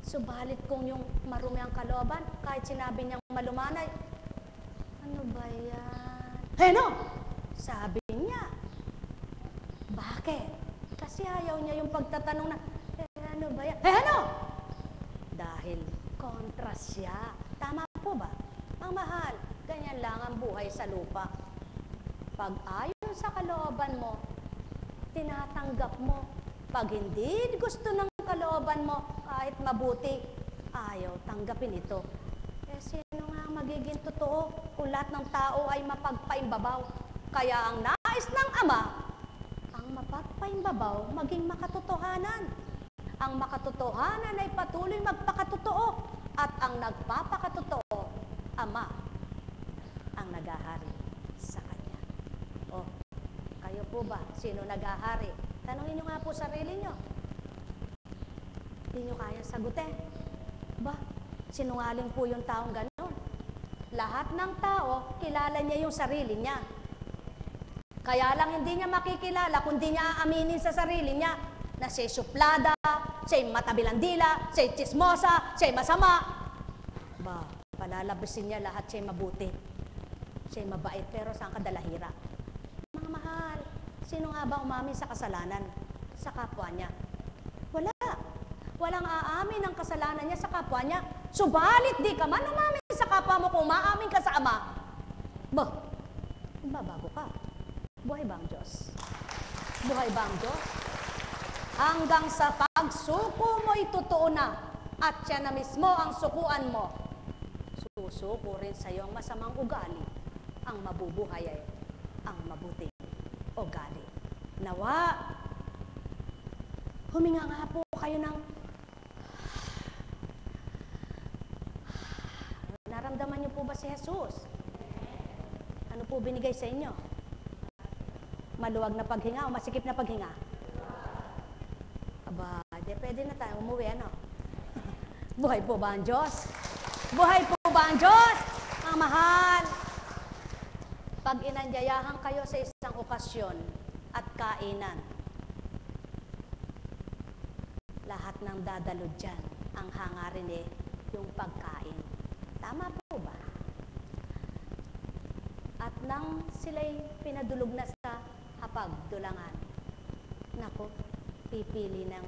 Subalit kung yung marumi ang kalooban, kahit sinabi niyang malumanay, ano ba yan? Heno! Sabi niya. Bakit? Kasi ayaw niya yung pagtatanong na, ano ba yan? Heno! Dahil kontra siya. Tama po ba? Ang mahal, ganyan lang ang buhay sa lupa. Pag ayon sa kalooban mo, tinatanggap mo. Pag hindi gusto ng kalooban mo, kahit mabuti, ayaw tanggapin ito. Sino nga magiging totoo kung lahat ng tao ay mapagpaimbabaw? Kaya ang nais ng Ama, ang mapagpaimbabaw maging makatotohanan. Ang makatotohanan ay patuloy magpakatotoo. At ang nagpapakatotoo, Ama, ang nagahari sa Kanya. O, kayo po ba? Sino nagahari? Tanungin nyo nga po sarili nyo. Hindi nyo kaya sagutin. Ba? Sinungaling po yung taong gano'n. Lahat ng tao, kilala niya yung sarili niya. Kaya lang hindi niya makikilala kung di niya aaminin sa sarili niya na siya'y suplada, siya'y matabilandila, siya'y chismosa, siya'y masama. Ba, palalabasin niya lahat siya'y mabuti. Siya'y mabait, pero saan kadalahira? Mga mahal, sino nga ba umamin sa kasalanan sa kapwa niya? Wala. Walang aamin ang kasalanan niya sa kapwa niya. Subalit di ka man umamin sa kapwa mo kung umaamin ka sa Ama. Bah, babago ka. Buhay ba ang Diyos? Buhay ba ang Diyos? Hanggang sa pagsuko mo'y totoo na at siya na mismo ang sukuan mo. Susuko rin sa iyo ang masamang ugali. Ang mabubuhay ay ang mabuting ugali. Nawa, huminga nga po kayo ng naramdaman niyo po ba si Jesus? Ano po binigay sa inyo? Maluwag na paghinga o masikip na paghinga? Aba, pwede na tayo umuwi, ano? Buhay po ba ang Diyos? Buhay po ba ang Diyos? Ang mahal. Pag inanyayahan kayo sa isang okasyon at kainan, lahat ng dadalo dyan, ang hangarin yung pagkain. Tama po ba? At nang sila'y pinadulog na sa hapagdulangan, nako, pipili ng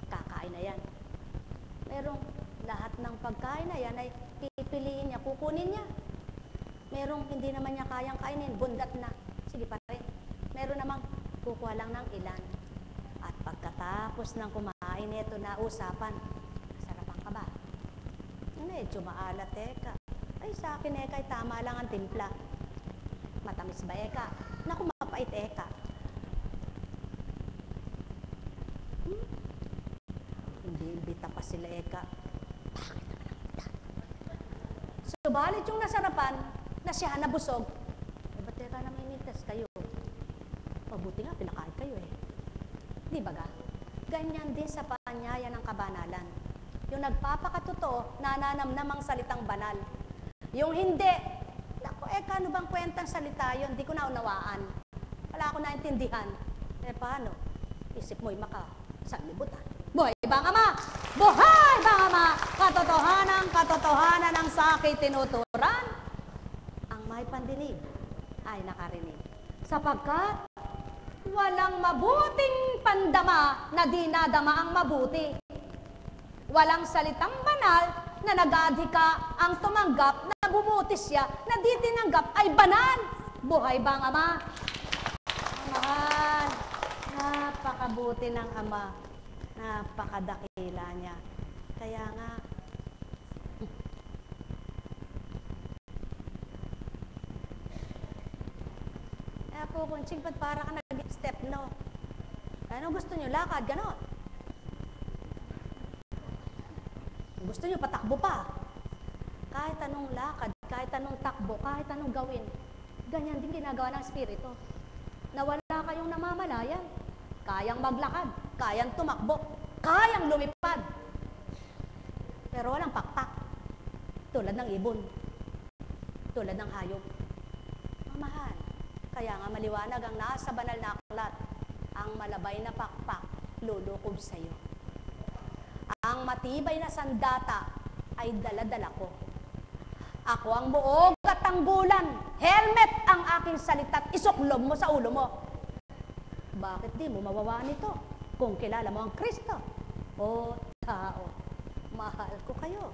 kakain na yan. Merong lahat ng pagkain na yan ay pipiliin niya, kukunin niya. Merong hindi naman niya kayang kainin, bundat na. Sige pa rin. Meron namang kukuha lang ng ilan. At pagkatapos ng kumain, ito na usapan. Sarapan ka ba? medyo maalat, eka. Ay, sa akin, eka, ay tama lang ang timpla. Matamis ba, eka? Naku, mapait, eka. Hindi imbita pa sila, eka. Bakit naman ang subalit yung nasarapan, na siya nabusog, ba't teka na may mintas kayo? Mabuti nga, pinakain kayo eh. Di ba ga? Ganyan din sa paanyaya ng kabanalan. Yung nagpapakatotoo, nananamnamang salitang banal. Yung hindi, naku, ano bang kwentang salita yun? Di ko naunawaan. Wala ako naintindihan. Paano? Isip mo'y sanlibutan. Buhay bang ama! Buhay bang ama! Katotohanan ng sakit tinuturan. Ang may pandinig ay nakarinig. Sapagkat walang mabuting pandama na dinadama ang mabuti. Walang salitang banal na nag-adhika ang tumanggap na bumuti siya na di tinanggap ay banal. Buhay bang ama? Mahal, napakabuti ng ama. Napakadakila niya. Kaya nga, po, Kunching, ba't para ka nag-step, no? Ano gusto nyo? Lakad, gano'n. Gusto nyo, patakbo pa. Kahit anong lakad, kahit anong takbo, kahit anong gawin, ganyan din ginagawa ng Espiritu. Na wala kayong namamalayan. Kayang maglakad, kayang tumakbo, kayang lumipad. Pero walang pakpak. Tulad ng ibon. Tulad ng hayop. Mamahal. Kaya nga maliwanag ang nasa banal na aklat, ang malabay na pakpak, lulukob sa iyo. Ang matibay na sandata ay dala-dala ko. Ako ang buog at tanggulan, helmet ang aking salita't isuklob mo sa ulo mo. Bakit di mo mawawa nito kung kilala mo ang Kristo? O tao, mahal ko kayo.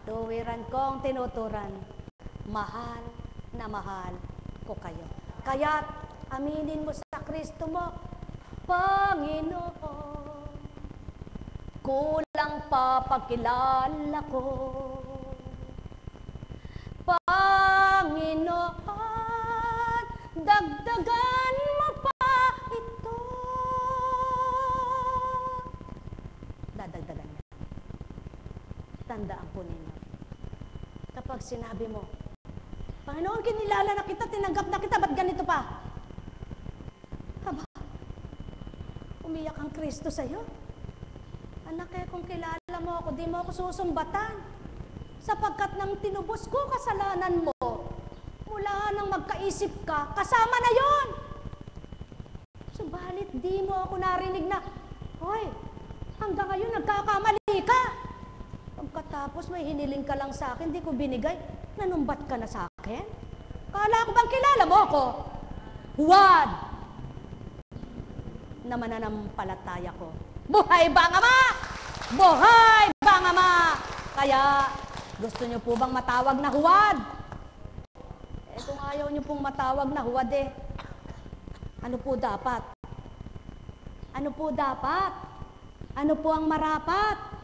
Tuwiran kong tinuturan, mahal na mahal ko kayo. Kaya't aminin mo sa Kristo mo, Panginoon, kulang pa pagkilala ko. Panginoon, dagdagan mo pa ito. Dadagdagan niya. Tandaan po ninyo, kapag sinabi mo, Panginoon, kinilala na kita, tinanggap na kita, ba't ganito pa? Aba, umiyak ang Kristo sa'yo. Anak, kung kilala mo ako, di mo ako susumbatan. Sapagkat nang tinubos ko kasalanan mo, mula nang magkaisip ka, kasama na yon. Subalit, di mo ako narinig na, hoy, hanggang ngayon nagkakamali ka. Pagkatapos may hiniling ka lang sa akin, di ko binigay, nanumbat ka na sa akin? Kala ko bang kilala mo ako? Huwad na mananampalataya ko. Buhay bang ama? Buhay bang ama? Kaya, gusto nyo po bang matawag na huwad? Kung ayaw nyo pong matawag na huwad ano po dapat? Ano po dapat? Ano po ang marapat?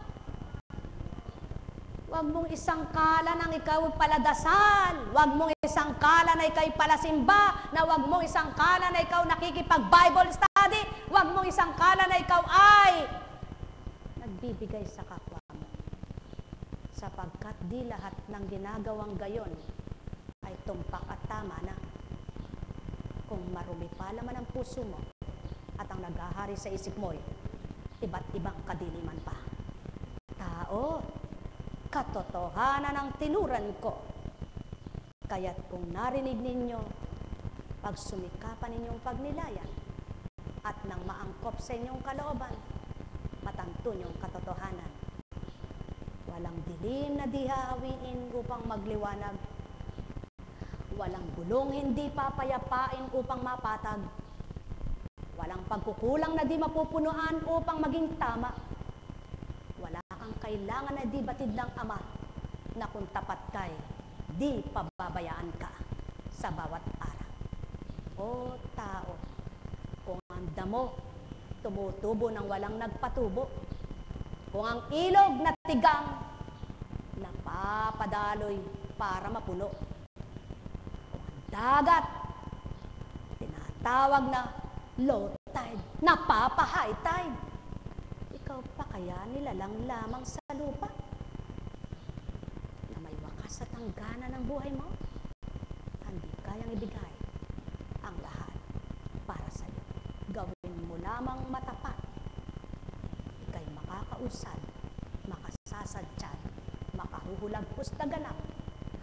Huwag mong isangkala ng ikaw paladasal. Huwag mong isangkala na ikaw palasimba. Na huwag mong isangkala na ikaw nakikipag-Bible study. Huwag mong isangkala na ikaw ay nagbibigay sa kapwa mo. Sapagkat di lahat ng ginagawang gayon ay tumpak at tama na. Kung marumi pa laman ang puso mo at ang naghahari sa isip mo'y iba't ibang kadiliman pa. Tao, katotohanan ang tinuran ko. Kaya't kung narinig ninyo, pag sumikapan ninyong pagnilayan at nang maangkop sa inyong kalooban, matanto niyong katotohanan. Walang dilim na di hahawiin upang magliwanag. Walang gulong hindi papayapain upang mapatag. Walang pagkukulang na di mapupunuan upang maging tama. Wala kang kailangan na di batid ng Ama na kung tapat kay, di pababayaan ka sa bawat araw. O tao, kung ang damo tumutubo ng walang nagpatubo, kung ang ilog na tigang, napapadaloy para mapuno. O ang dagat, tinatawag na low tide, napapa-high tide. Ikaw pa kaya nilalang lamang sa lupa na may wakas at hangganan ng buhay mo? Hindi kayang ibigay ang lahat para sa iyo. Gawin mo lamang matapat. Ika'y makakausad, makasasadyad, makahuhulagpos na ganap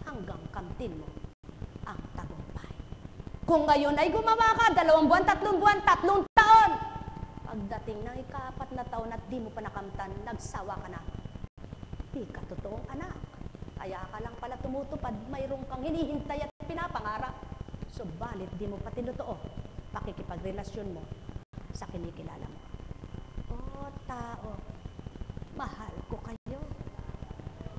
hanggang kamtin mo ang tagumpay. Kung ngayon ay gumawa ka 2 buwan, 3 buwan, 3 taon, pagdating ng ika-4 na taon at di mo pa nakamtan, nagsawa ka na. Di ka totoong anak. Kaya ka lang pala tumutupad, mayroong kang hinihintay at pinapangarap. Subalit di mo pa tinutoo pakikipagrelasyon mo sa kinikilala mo. O tao, mahal ko kayo.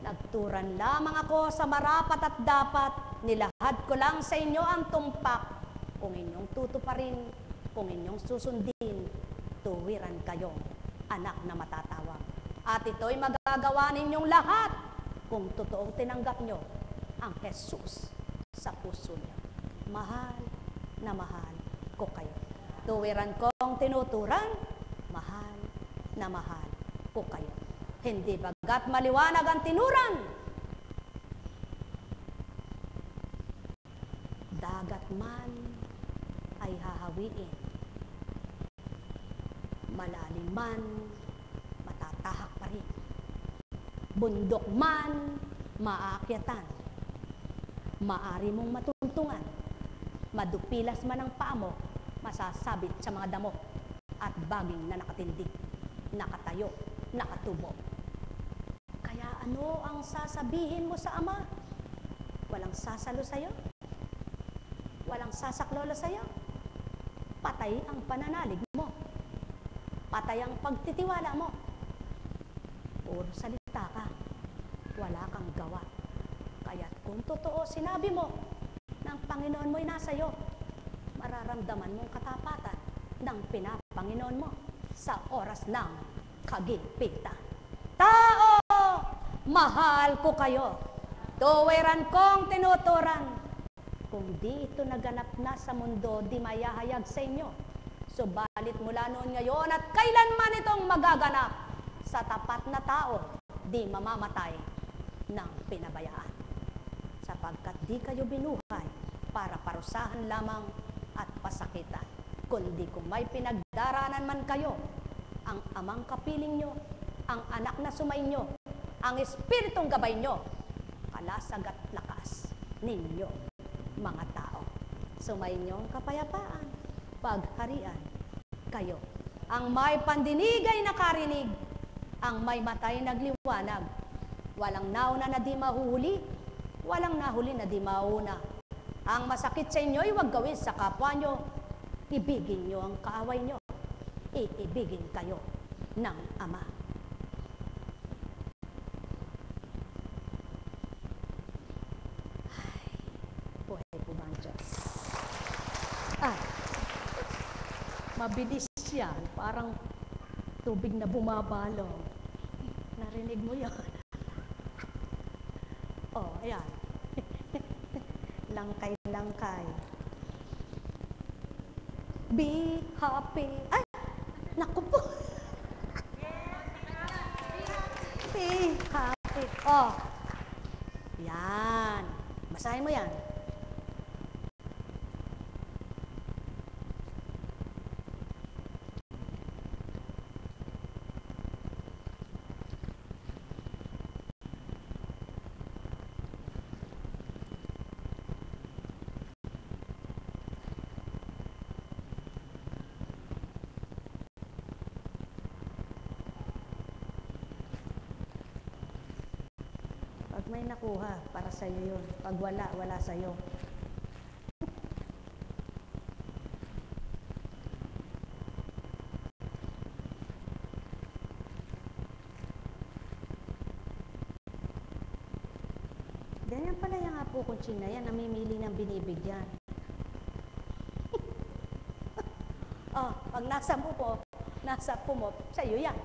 Nagturan lamang ako sa marapat at dapat, nilahad ko lang sa inyo ang tumpak. Kung inyong tutuparin, kung inyong susundin, tuwiran kayong anak na matatawag. At ito'y magagawa ninyong lahat kung totoong tinanggap nyo ang Jesus sa puso nyo. Mahal na mahal ko kayo. Tuwiran kong tinuturan, mahal na mahal ko kayo. Hindi bagat maliwanag ang tinuran, dagat man ay hahawiin, malalim man matatahak pa rin, bundok man maakyatan, maari mong matungtungan, madupilas man ang paa mo, masasabit sa mga damo, at baging na nakatindig, nakatayo, nakatubo. Kaya ano ang sasabihin mo sa Ama? Walang sasalo sa'yo? Walang sasaklolo sa'yo? Patay ang pananalig mo. Patay ang pagtitiwala mo. Puro salita ka. Wala kang gawa. Kaya kung totoo sinabi mo ng Panginoon mo'y nasa'yo, mararamdaman mong katapatan ng pinapanginoon mo sa oras ng kagipitan. Tao, mahal ko kayo. Tuwiran kong tinuturan. Kung di ito naganap na sa mundo, di mayahayag sa inyo. Subalit mula noon ngayon at kailanman itong magaganap sa tapat na tao, di mamamatay ng pinabayaan. Sapagkat di kayo binuhay para parusahan lamang at pasakitan, kundi kung may pinagdaranan man kayo, ang amang kapiling nyo, ang anak na sumainyo, ang espiritong gabay nyo, kalasag at lakas ninyo, mga tao. Sumainyo ang kapayapaan, pagharian kayo. Ang may pandinig ay nakarinig, ang may matay nagliwanag. Walang nauna na di mahuhuli, walang nahuli na di mauna. Ang masakit sa inyo ay huwag gawin sa kapwa nyo. Ibigin nyo ang kaaway nyo. Iibigin kayo ng Ama. Ay, buhay po ba ang Diyos? Ay, mabilis yan. Parang tubig na bumabalo. Narinig mo yan? Oh, ayan. Langkay-langkay. Be happy. Ay, naku po. Be happy. Oh, yan. Basahin mo yan. Pag may nakuha, para sa'yo yun. Pag wala, wala sa'yo. Ganyan pala yung apo kong China yan, namimili ng binibigyan. Oh, pag nasa po mo, sa'yo yan.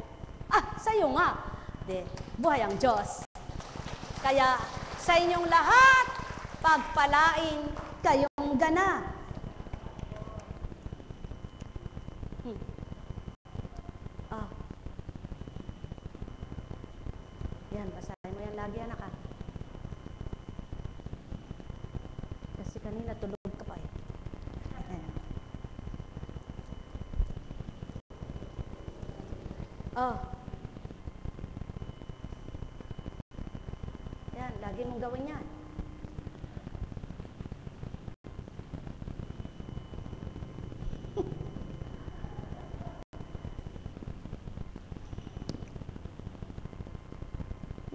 Ah, sa'yo nga. De, buhay ang Diyos. Kaya sa inyong lahat, pagpalain kayong gana. Yan, basahin mo yan lagi, anak, ha? Kasi kanina tulog ka pa, eh. Yan, lagi mong gawin yan.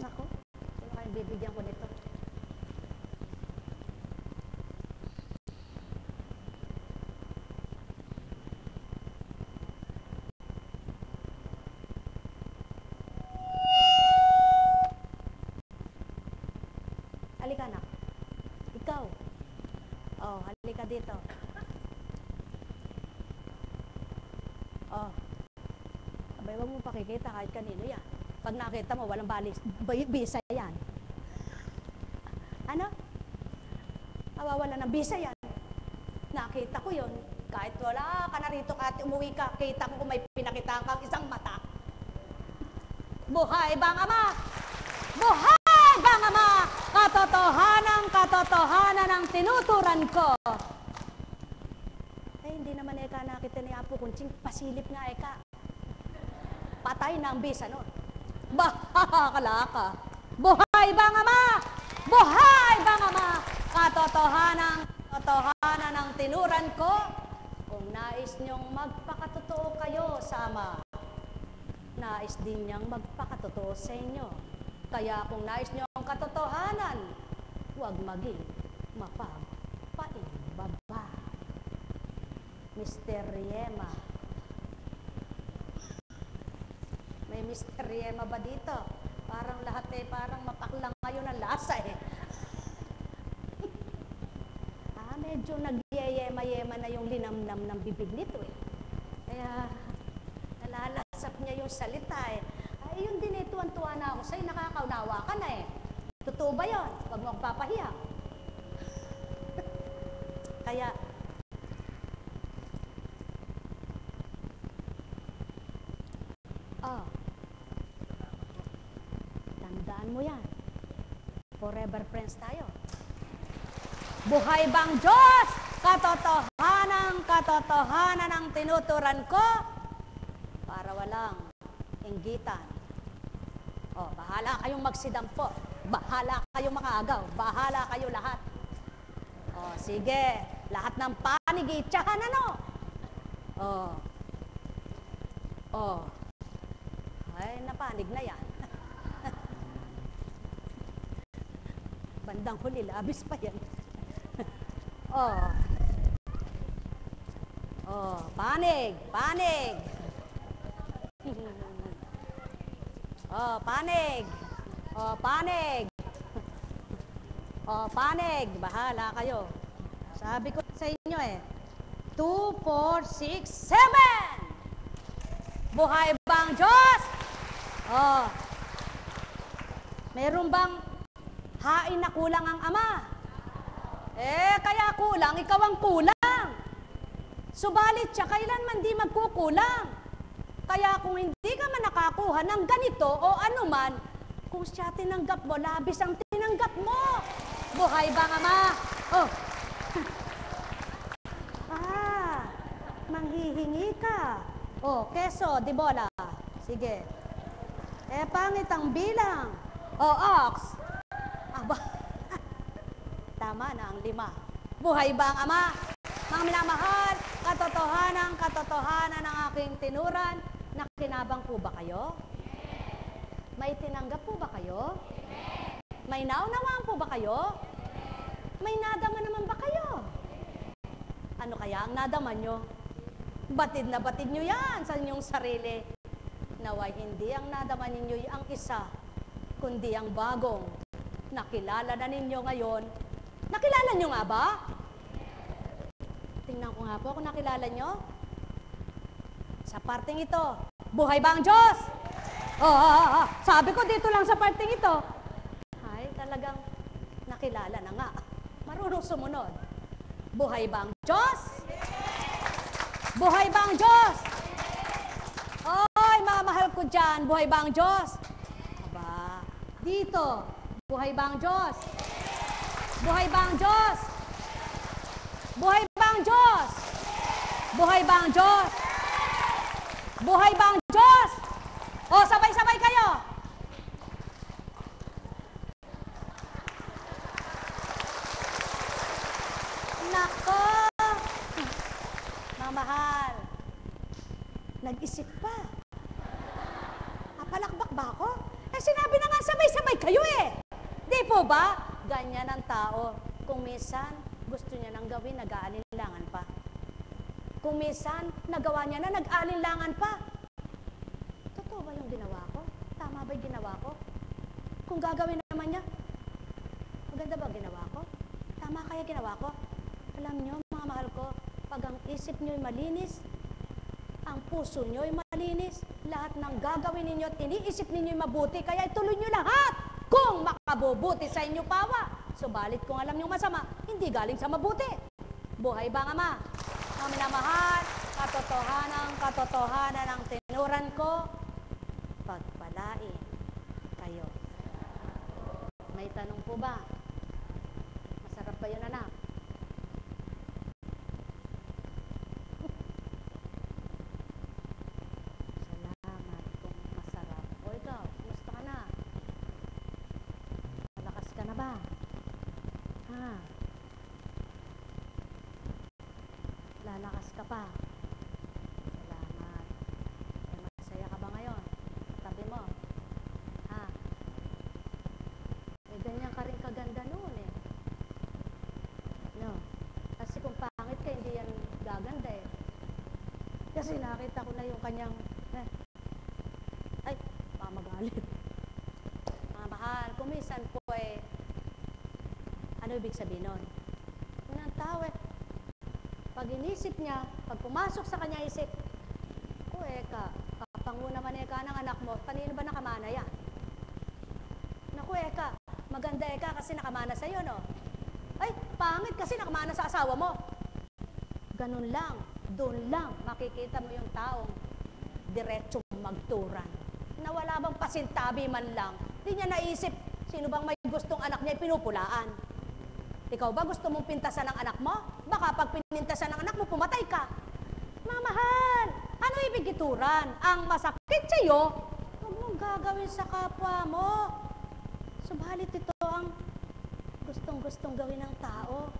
Nako, sino kayo bibigyan ko nito? Halika, anak. Ikaw. Oh, halika dito. Oh. Abay, wag mo pakikita kahit kanino yan. Pag nakita mo, walang balis, bisa yan. Ano? Awawala ng bisa yan. Nakita ko yun. Kahit wala ka na rito, kahit umuwi ka, kita ko kung may pinakitaan kang isang mata. Buhay bang Ama? Buhay bang Ama? Katotohanan ang tinuturan ko. Eh, hindi naman eka nakita ni Apo Kunching, pasilip nga eka. Patay na ang bisa nun. Bahala ka. Buhay bang Ama? Buhay bang Ama? Katotohanan ang tinuran ko. Kung nais niyong magpakatotoo kayo sa Ama, nais din niyang magpakatotoo sa inyo. Kaya kung nais niyo ang katotohanan, huwag maging mapagpaimbaba. Mr. Yema. May Mr. Yema ba dito? Parang lahat parang mapaklang ngayon ang lasa medyo nagyayema-yema na yung linamnam ng bibig nito Kaya nalalasap niya yung salita Ay, yun din tuwan-tuwa na ako sa'yo, nakakaunawa ka na Totoo ba yun? Huwag mo akong papahiya. Kaya, tandaan mo yan. Forever friends tayo. Buhay bang Diyos? Katotohanan ang tinuturan ko para walang inggitan. Bahala kayong magsidampo. Bahala kayong makaagaw. Bahala kayo lahat. Sige. Lahat ng panig, itsahan Ay, napanig na yan. Bandang huli, labis pa yan. Panig. Panig. Panig. Bahala kayo. Sabi ko sa inyo 2, 4, 6, 7! Buhay bang Diyos? Meron bang hain na kulang ang Ama? Kaya kulang, ikaw ang kulang. Subalit siya, kailanman di magkukulang. Kaya kung hindi ka man nakakuha ng ganito o anuman, kung siya tinanggap mo, labis ang tinanggap mo. Buhay bang Ama? Manghihingi ka. Keso, di bola. Sige. Pangit ang bilang. Ox. Tama na ang 5. Buhay ba ang Ama? Mga minamahal, katotohanan ng aking tinuran, nakinabang po ba kayo? May tinanggap po ba kayo? May naunawaan po ba kayo? May nadama naman ba kayo? Ano kaya ang nadama nyo? Batid na batid nyo yan sa inyong sarili. Naway hindi ang nadama ninyo ang isa, kundi ang bagong nakilala na ninyo ngayon. Nakilala nyo nga ba? Tingnan ko nga po kung nakilala nyo. Sa parting ito, buhay ba ang Diyos? Sabi ko dito lang sa parting ito. Ay, talaga. nakilala na nga. Marunong sumunod. Buhay ba ang Diyos? Buhay ba ang Diyos? Oy, mga mahal ko dyan, buhay ba ang Diyos? Aba, dito, buhay ba ang Diyos? Buhay ba ang Diyos? Buhay ba ang Diyos? Buhay ba ang Diyos? Buhay ba ang Diyos? O, sabay-sabay kayo. Nako! Mga mahal, nag-isip pa. Palakbak ba ako? Eh, sinabi na nga sabay-sabay kayo eh. Di po ba? Ganyan ang tao. Kung minsan, gusto niya nang gawin, nag-aalinlangan pa. Kung minsan, nagawa niya na, nag-aalinlangan pa. Totoo ba yung ginawa ko? Tama ba yung ginawa ko? Kung gagawin naman niya, maganda ba ginawa ko? Tama kaya ginawa ko? Alam niyo, mga mahal ko, pag ang isip niyo'y malinis, ang puso niyo'y malinis, lahat ng gagawin ninyo at iniisip ninyo'y mabuti, kaya ituloy niyo lahat kung makabubuti sa inyo pawa. Subalit kung alam niyong masama, hindi galing sa mabuti. Buhay ba ang Ama? Mga minamahal, katotohanan ng tinuran ko, pagpalain kayo. May tanong po ba? Masarap ba yun, anak? Salamat kung masarap. O ikaw, kumusta ka na? Malakas ka na ba? Ha? Lalakas ka pa. Salamat. Eh, masaya ka ba ngayon? Tabi mo. Ha? Eh, ganyan ka rin kaganda noon eh. No? Kasi kung pangit ka, hindi yan gaganda eh. Kasi nakita ko na yung kanyang, ay, pamagalit. Mga mahal, kumisan po eh, ano ibig sabihin nun? Yun ang tao eh. Pag inisip niya, pag pumasok sa kanya isip, eka, kapangu naman eka ng anak mo, kanino ba nakamana yan? Naku eka, maganda eka kasi nakamana sa'yo, no? Ay, pangit kasi nakamana sa asawa mo. Ganun lang, doon lang makikita mo yung taong diretsong magturan. Na wala bang pasintabi man lang. Di niya naisip, sino bang may gustong anak niya pinupulaan. Ikaw ba gusto mong pintasan ng anak mo? Baka pag pinintasan ng anak mo, pumatay ka. Mga mahal, ano ibig ituran? Ang masakit sa'yo, huwag mong gagawin sa kapwa mo. Subalit ito ang gustong-gustong gawin ng tao.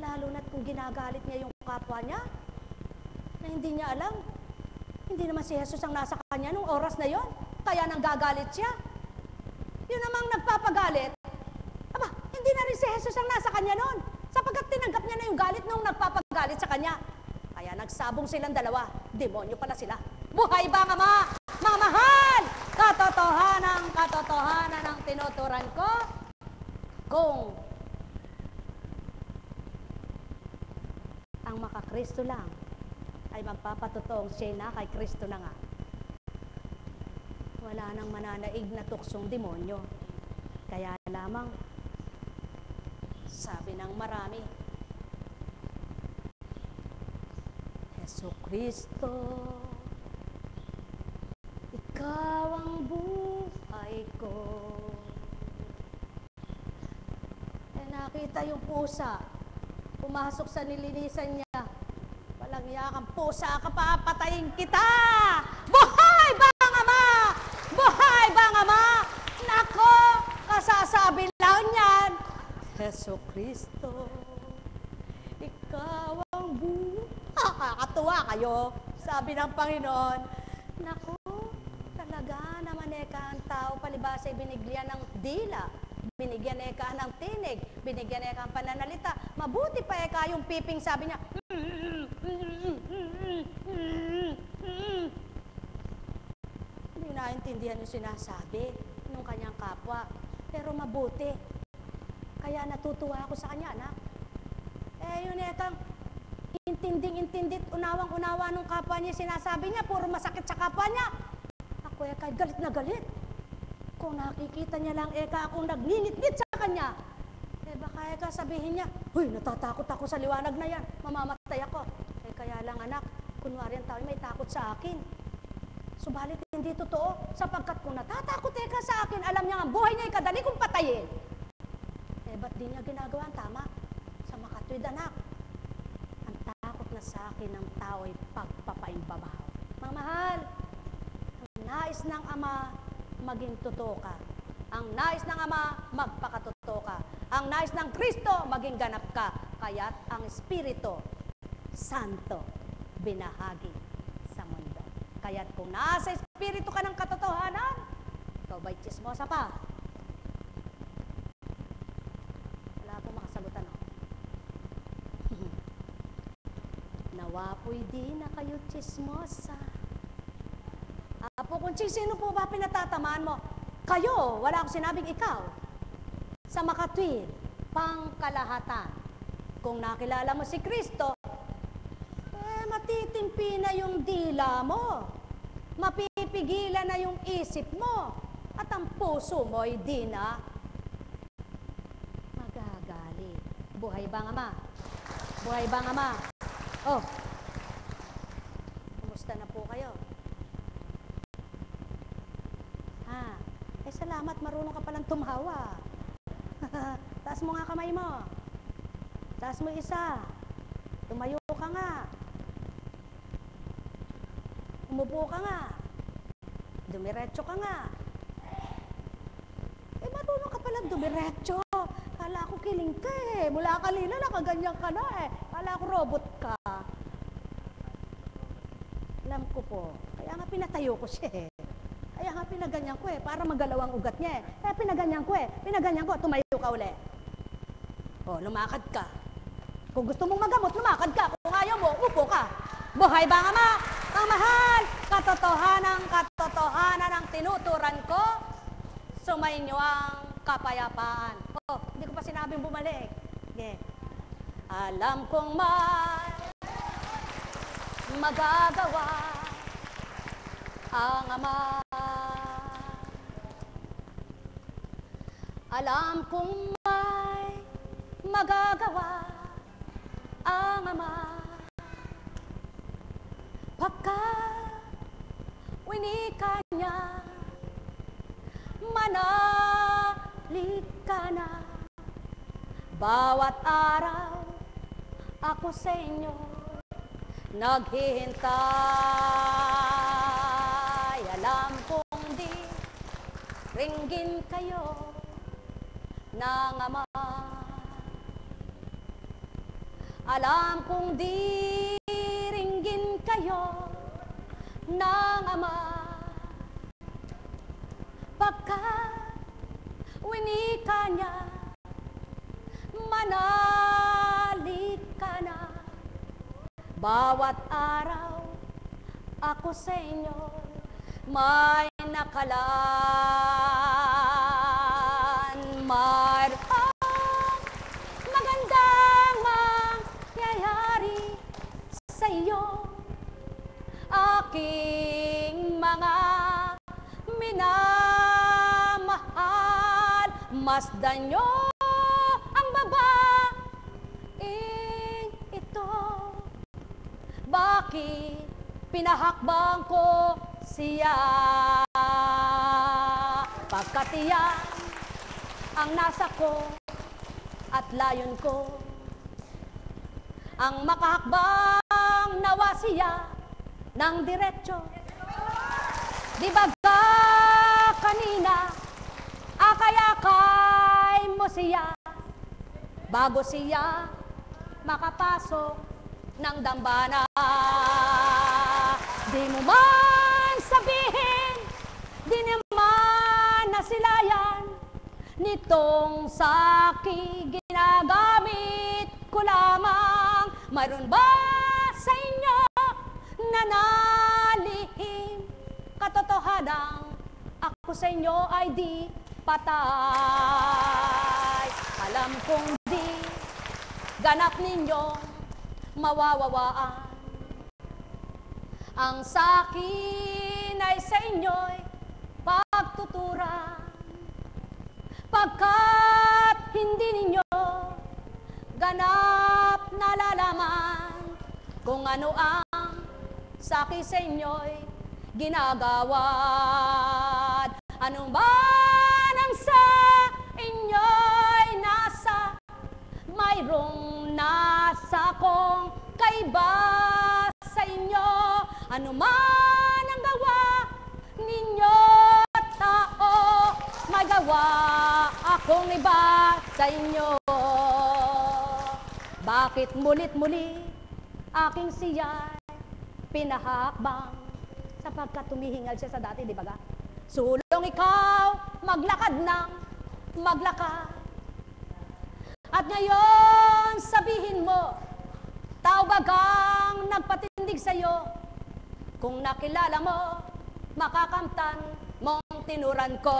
Lalo na't kung ginagalit niya yung kapwa niya, na hindi niya alam. Hindi naman si Jesus ang nasa kanya nung oras na yon, kaya nang gagalit siya. Yun namang nagpapagalit. Aba, hindi na rin si Jesus ang nasa kanya noon, sapagkat tinanggap niya na yung galit nung nagpapagalit sa kanya. Kaya nagsabong silang dalawa, demonyo pala sila. Buhay ba ang Ama? Mga mahal, katotohanan ang tinuturan ko, kung ang makakristo lang ay magpapatotoong siya na kay Kristo na nga. Wala nang mananaig na tuksong demonyo. Kaya lamang, sabi ng marami, Jesucristo, ikaw ang buhay ko. Eh, nakita yung pusa, pumasok sa nilinisan niya. Walang yakang pusa ka, papatayin kita! Buhay ba ang Ama? Buhay ba ang Ama? Nako, kasasabi lang yan. Jesucristo, ikaw ang buhay. Kakatuwa kayo, sabi ng Panginoon. Nako, talaga naman eka ang tao palibasa ay binigyan ng dila. Binigyan eka ng tinig, binigyan eka ng pananalita. Mabuti pa eka yung piping sabi niya, hindi naintindihan yung sinasabi ng kanyang kapwa. Pero mabuti. Kaya natutuwa ako sa kanya, anak. Eh, yun ekang intinding-intindit, unawang-unawa nung kapwa niya sinasabi niya, puro masakit sa kapwa niya. Ako eka, galit na galit. Kung nakikita niya lang eka akong nagningit-ngit sa kanya, eh baka ka sabihin niya, huy, natatakot ako sa liwanag na yan, mamamatay ako. Kaya lang anak, kunwari ang tao may takot sa akin. Subalit hindi totoo, sapagkat kung natatakot ka sa akin, alam niya ang buhay niya ikadali kong patayin. Ba't di niya ginagawa ang tama? Sa makatwid anak, ang takot na sa akin ng tao ay pagpapaimbabaw. Mga mahal, ang nais ng Ama, maging totoo ka. Ang nais ng Ama, magpakatotoo ka. Ang nais ng Kristo, maging ganap ka. Kaya't ang Espiritu Santo binahagi sa mundo. Kaya't kung nasa Espiritu ka ng katotohanan, ikaw ba'y chismosa pa? Wala akong makasagutan. Nawapoy di na kayo chismosa. Apo, kung sino po ba pinatatamaan mo? Kayo, wala akong sinabing ikaw. Sa makatwid, pangkalahatan. Kung nakilala mo si Kristo, matitimpi na yung dila mo. Mapipigilan na yung isip mo. At ang puso mo ay di na magagalit. Buhay bang Ama? Buhay bang Ama? Oh, kumusta na po kayo? Salamat, marunong ka palang tumawa. Taas mo nga kamay mo. Taas mo isa. Tumayo ka nga. Umupo ka nga. Dumiretso ka nga. Marunong ka palang dumiretso. Kala ko kiling ka eh. Mula kanina nakaganyan ka na eh. Kala ko robot ka. Alam ko po. Kaya nga pinatayo ko siya eh. Kaya nga pinaganyan ko eh, para magalaw ang ugat niya eh. Kaya pinaganyan ko, tumayo ka uli. O, lumakad ka. Kung gusto mong magamot, lumakad ka. Kung ayaw mo, upo ka. Buhay ba Ama? Ang mahal, katotohanan ang tinuturan ko, sumainyo ang kapayapaan. O, hindi ko pa sinabing bumalik. Okay. Alam kong may magagawa ang Ama. Alam kong may magagawa ang Ama. Pagkat winika niya, manalik ka na. Bawat araw ako sa inyo naghihintay. Alam kong di ringgin kayo ng Ama. Alam kong di ringgin kayo ng Ama. Pagkat winika niya, manalik ka na. Bawat araw ako sa inyo may nakalaan. Mayroong magandang mangyayari sa iyo, aking mga minamahal. Masdan nyo ang babaeng ito. Bakit pinahakbang ko siya? Pagkat iyan ang nasa ko at layon ko, ang makahakbang nawa siya ng diretso. Di ba kanina akay-akay mo siya bago siya makapasok ng dambana. Di mo man sabihin, di naman nasilayan, nitong saki ginagamit ko lamang. Mayroon ba sa inyo nanalihim katotohanang ako sa inyo ay di patay? Alam kong di ganap ninyong mawawawaan. Ang sakin ay sa inyo'y pagtuturan, pagkat hindi ninyo ganap nalalaman kung ano ang saki sa inyo'y ginagawad. Ano man ang sa inyo'y nasa, mayroong nasa kong kaiba sa inyo. Ano man ang gawa ninyo tao, magawa akong iba sa inyo. Bakit mulit-muli aking siya'y pinahakbang, sapagkat tumihingal siya sa dati, di ba ga? Sulong ikaw, maglakad ng maglakad. At ngayon, sabihin mo, tao bagang nagpatindig sa'yo? Kung nakilala mo, makakamtan mong tinuran ko.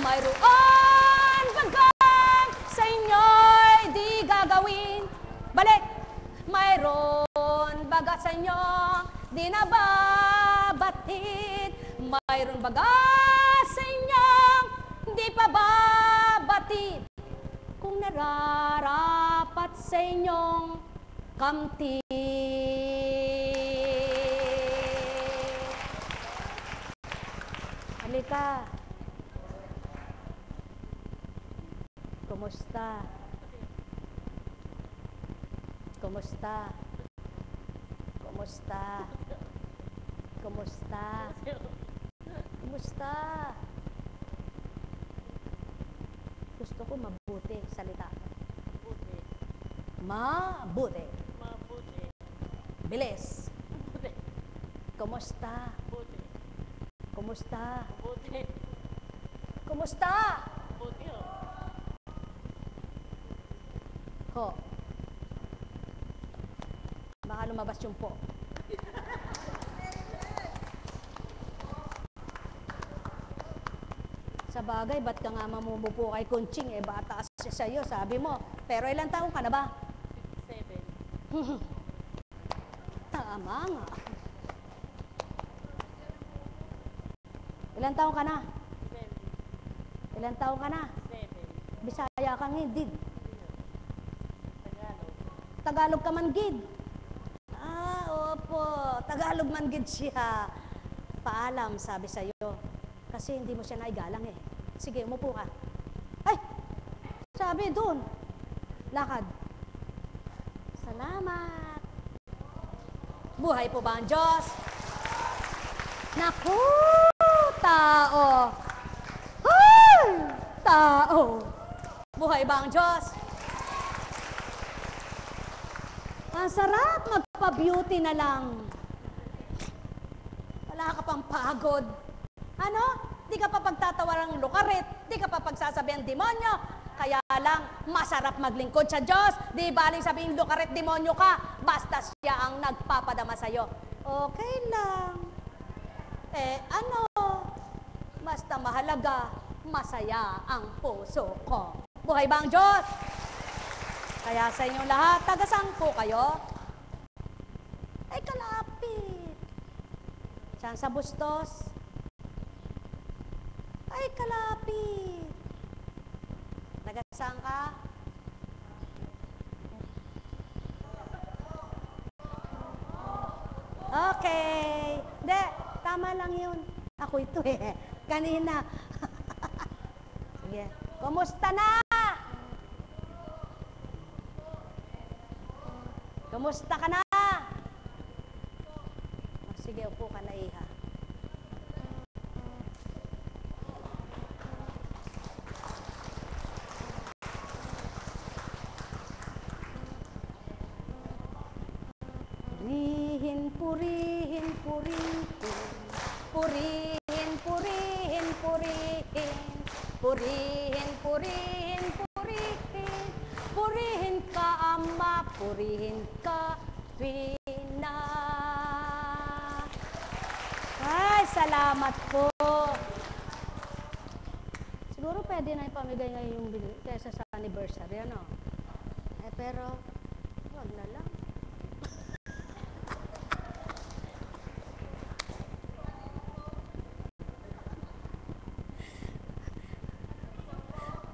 Mayroon bagang sa inyo'y di gagawin. Balik! Mayroon baga sa inyo, di nababatid. Mayroon baga sa inyo, di pa babatid. Kung nararapat sa inyong kamti. Halika. Kumusta? Kumusta? Kumusta? Kumusta? Kumusta? Gusto ko mabuti salita. Mabuti. Mabuti. Bilis. Mabuti. Kumusta? Mabuti. Kumusta? Mabuti. Kumusta? Mabuti, oh. Ho. Baka lumabas yung po. Sa bagay, ba't ka nga mamumupo kay Kunching? Eh, bata siya sa'yo, sabi mo. Pero ilang taong ka na ba? 57. Tama nga. Ilang taong ka na? 7. Ilang taong ka na? 7. Bisaya kang hindi. Tagalog. Tagalog ka man gid. Opo. Tagalog man gid siya. Paalam, sabi sa'yo. Kasi hindi mo siya naigalang eh. Sige, umupo ka. Ay! Sabi doon. Lakad. Salamat. Buhay po ba ang Diyos? Naku! Tao! Ay! Tao! Buhay ba ang Diyos? Ang sarap magpa-beauty na lang. Wala ka pang pagod. Ano? Di ka pa pagtatawar ng lukarit. Di ka pa pagsasabi ang demonyo. Kaya lang, masarap maglingkod sa Diyos. Di baling sabihin lukarit, demonyo ka. Basta siya ang nagpapadama sa'yo. Okay lang. Ano? Basta mahalaga, masaya ang puso ko. Buhay ba ang Diyos? Kaya sa inyong lahat, tagasang po kayo? Ay, kalapit. Diyan sa Bustos. Ay, kalapit. Tagasang ka? Okay. Hindi, tama lang yun. Ako ito eh. Kanina. Sige. Kumusta na? Kumusta ka na? Sige, upo ka na, iha. Purihin, purihin, purihin. Purihin, purihin, purihin. Purihin, purihin, purihin. Purihin ka, Ama. Purihin ka, Rina. Ay, salamat po. Siguro pwede na ipamigay ngayon yung binili kaysa sa anniversary, ano? Pero, wag na lang.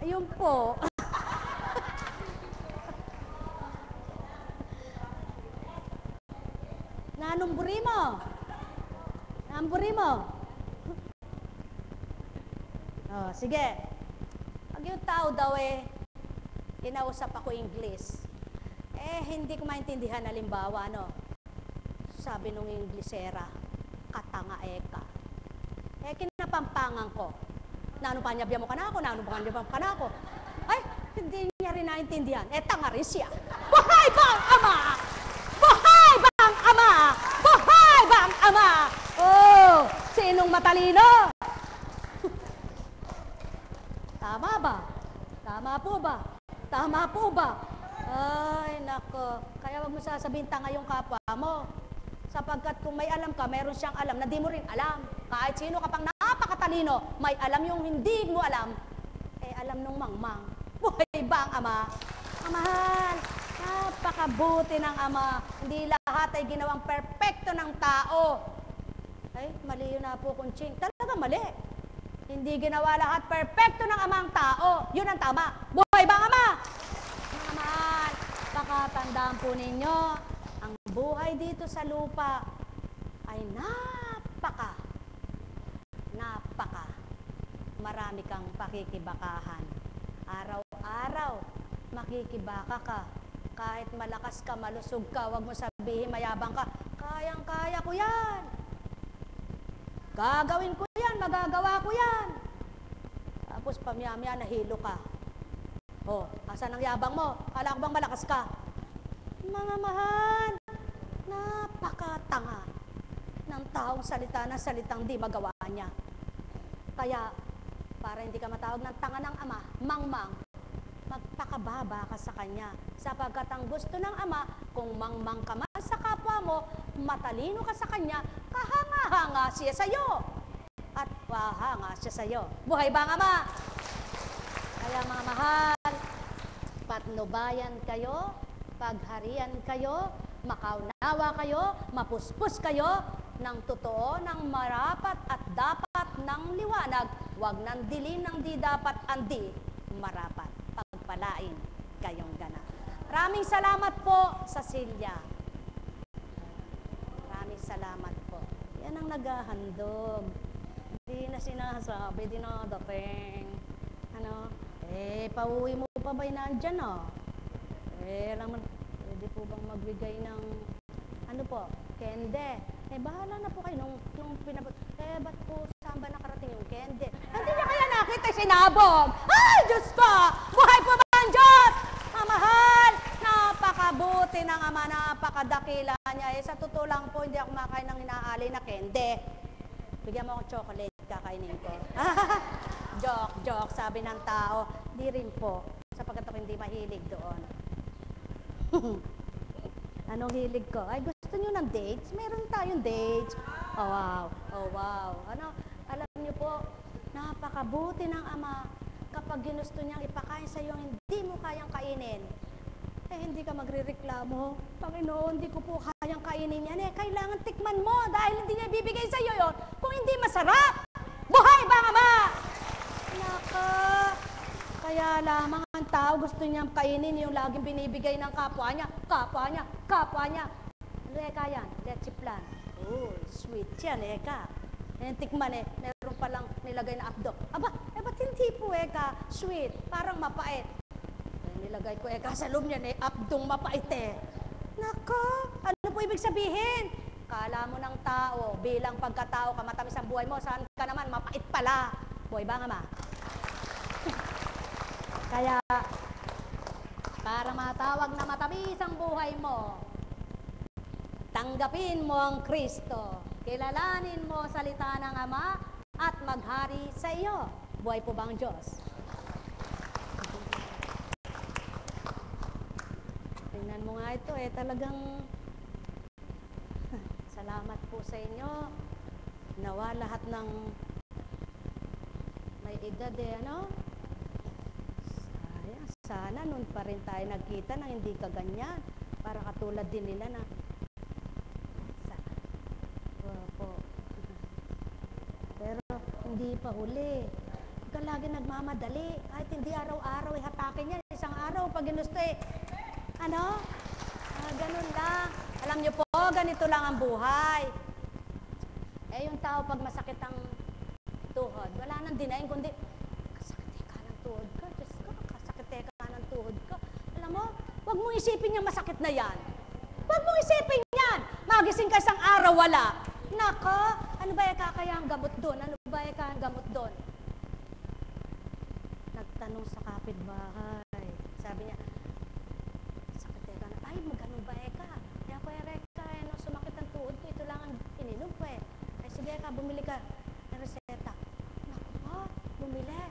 Ayun po. nanumburi mo. Nanumburi mo. Oh, sige. Pag yung tao daw kinausap ako English, hindi ko maintindihan halimbawa, sabi nung Inglesera, katanga eka. Kinapampangan ko. Nanupanyabya mo ka na ako, nanupanyabya mo ka na ako. Ay, hindi niya rin naintindihan. Tanga rin siya. Buhay bang ama? Buhay bang ama? Buhay bang ama? Oh, sinong matalino? Tama ba? Tama po ba? Tama po ba? Ay, nako. Kaya wag mo sasabihin tanga yung kapwa mo. Sapagkat kung may alam ka, meron siyang alam na di mo rin alam. Kahit sino ka pang napakatalino, may alam yung hindi mo alam, alam nung mangmang. Buhay ba ang ama? Mahal, napakabuti ng ama. Hindi lahat ay ginawang perpekto ng tao. Ay, mali yun na po, Kunching. Talaga mali. Hindi ginawa lahat perpekto ng amang tao. Yun ang tama. Buhay ba ang ama? Mga mahal, pakatandaan po ninyo, ang buhay dito sa lupa ay napaka marami kang pakikibakahan. Araw-araw, makikibaka ka. Kahit malakas ka, malusog ka, wag mo sabihin mayabang ka, kayang-kaya ko yan. Gagawin ko yan, magagawa ko yan. Tapos pamya-mya, nahilo ka. Oh, asan ang yabang mo? Kala ko bang malakas ka? Mga mahal, napakatanga ng taong salita na salitang di magawa niya. Kaya, para hindi ka matawag ng tanga ng ama, mangmang, magpakababa ka sa kanya. Sapagkat ang gusto ng ama, kung mangmang ka man sa kapwa mo, matalino ka sa kanya, kahanga-hanga siya sa'yo. At pahanga siya sa'yo. Buhay ba ang ama? Kaya mga mahal, patnubayan kayo, pagharian kayo, makaunawa kayo, mapuspos kayo ng totoo, ng marapat at dapat ng liwanag, wag ng dilim ng di dapat andi marapat. Pagpalain kayong ganap. Maraming salamat po, Cecilia. Maraming salamat po. Yan ang naghahandog. Hindi na sinasabi, di na dating. Pauwi mo pa ba'y nandyan, alam mo, pwede po bang magbigay ng, kende? Bahala na po kayo nung pinabot. Ba't po saan ba nakarating yung kende? Hindi niya kaya nakita, sinabog. Ay, Diyos ko! Buhay po ba ang Diyos? Mahal, napakabuti ng ama, napakadakila niya. Sa totoo lang po, hindi ako makain ng inaali na kende. Bigyan mo akong chocolate, kakainin ko. Joke, sabi ng tao. Di rin po, sapagkat ako hindi mahilig doon. Anong hilig ko? Ay, gusto nyo ng dates? Meron tayong dates. Oh, wow. Alam nyo po, napakabuti ng ama. Kapag ginusto niyang ipakain sa iyo, hindi mo kayang kainin. Hindi ka magrereklamo. Panginoon, hindi ko po kayang kainin yan. Kailangan tikman mo dahil hindi niya ibibigay sa iyo yon kung hindi masarap. Buhay ba ang ama? Naka, kaya lamang ang tao gusto niyang kainin yung laging binibigay ng kapwa niya. Ano yan? Leche plan. Oh, sweet yan, tikman meron palang nilagay na abdo. Ba't hindi po sweet? Parang mapait. Nilagay ko sa loob niya abdong mapait Nako, ano po ibig sabihin? Kala mo ng tao, bilang pagkatao ka, matamis ang buhay mo, saan ka naman, mapait pala. Buhay ba nga ma? Kaya, para matawag na matamis ang buhay mo, tanggapin mo ang Kristo, kilalanin mo salita ng Ama, at maghari sa iyo. Buhay po ba ang Diyos? Tingnan mo nga ito talagang salamat po sa inyo. Nawa lahat ng may edad sana nun pa rin tayo nagkita na hindi ka ganyan. Para katulad din nila na po. Pero hindi pa huli. Huwag ka lagi nagmamadali. Kahit hindi araw-araw hatakin yan. Isang araw pag ginusto ganun lang. Alam niyo po, ganito lang ang buhay. Eh, yung tao pag masakit ang tuhod, wala nang dinayin kundi, kasakit ka ng tuhod ka, Diyos ko, kasakit ka ng tuhod ka. Alam mo, huwag mong isipin yung masakit na yan. Huwag mong isipin yan. Magising ka isang araw, wala. Nako, ano ba kaya ang gamot doon? Ano ba kaya ang gamot doon? Nagtanong sa kapitbahay. Sabi niya, sakit ka na. Ay, magano ba ka? Kaya ko Reka, no, sumakit ang tuhod ko. Ito lang ang ininom ko eh. Ay, sige ka, bumili ka ng reseta. Naku po, bumili.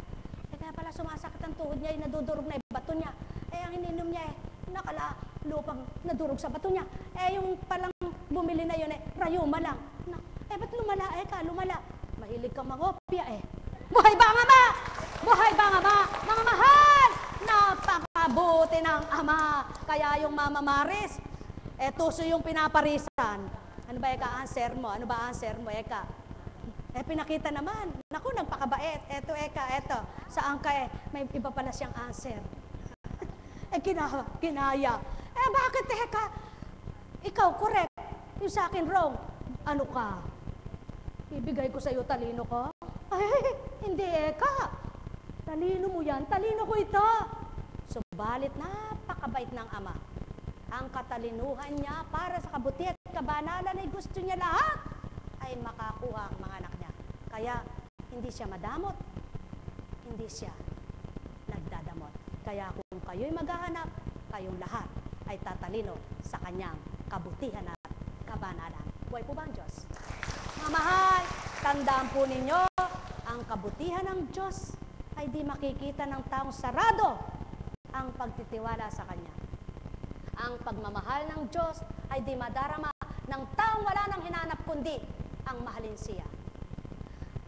Eh, kaya pala sumasakit ang tuhod niya, nadudurog na yung bato niya. Eh, ang ininom niya eh, nakala lupang nadurog sa bato niya. Eh, yung palang bumili na yun eh, rayuma lang. Eh, ba't lumala? Eh, lumala. Mahilig kang mangopya eh. Buhay ba ang Ama? Buhay ba ang Ama? Mga mahal! Napakabuti ng Ama. Kaya yung Mama Maris, tuso yung pinaparisan. Ano ba answer mo? Ano ba answer mo, Eka? Pinakita naman. Naku, nagpakabait. Eto, Eka, eto. Saan ka may iba pala siyang answer. Kinaya. Bakit, Eka? Ikaw, correct. Yung sa akin, wrong. Ano ka? Ibigay ko sa iyo talino ko? Ay, hindi, Eka. Talino mo yan. Talino ko ito. Subalit, napakabait ng Ama. Ang katalinuhan niya para sa kabutihan at kabanalan ay gusto niya lahat ay makakuha ang mga anak niya. Kaya, hindi siya madamot. Hindi siya nagdadamot. Kaya kung kayo'y maghahanap, kayong lahat ay tatalino sa kanyang kabutihan at kabanalan. Buhay po ba ang Diyos? Mga mahal, tandaan po ninyo, ang kabutihan ng Diyos ay di makikita ng taong sarado ang pagtitiwala sa Kanya. Ang pagmamahal ng Diyos ay di madarama ng taong wala nang hinanap kundi ang mahalin siya.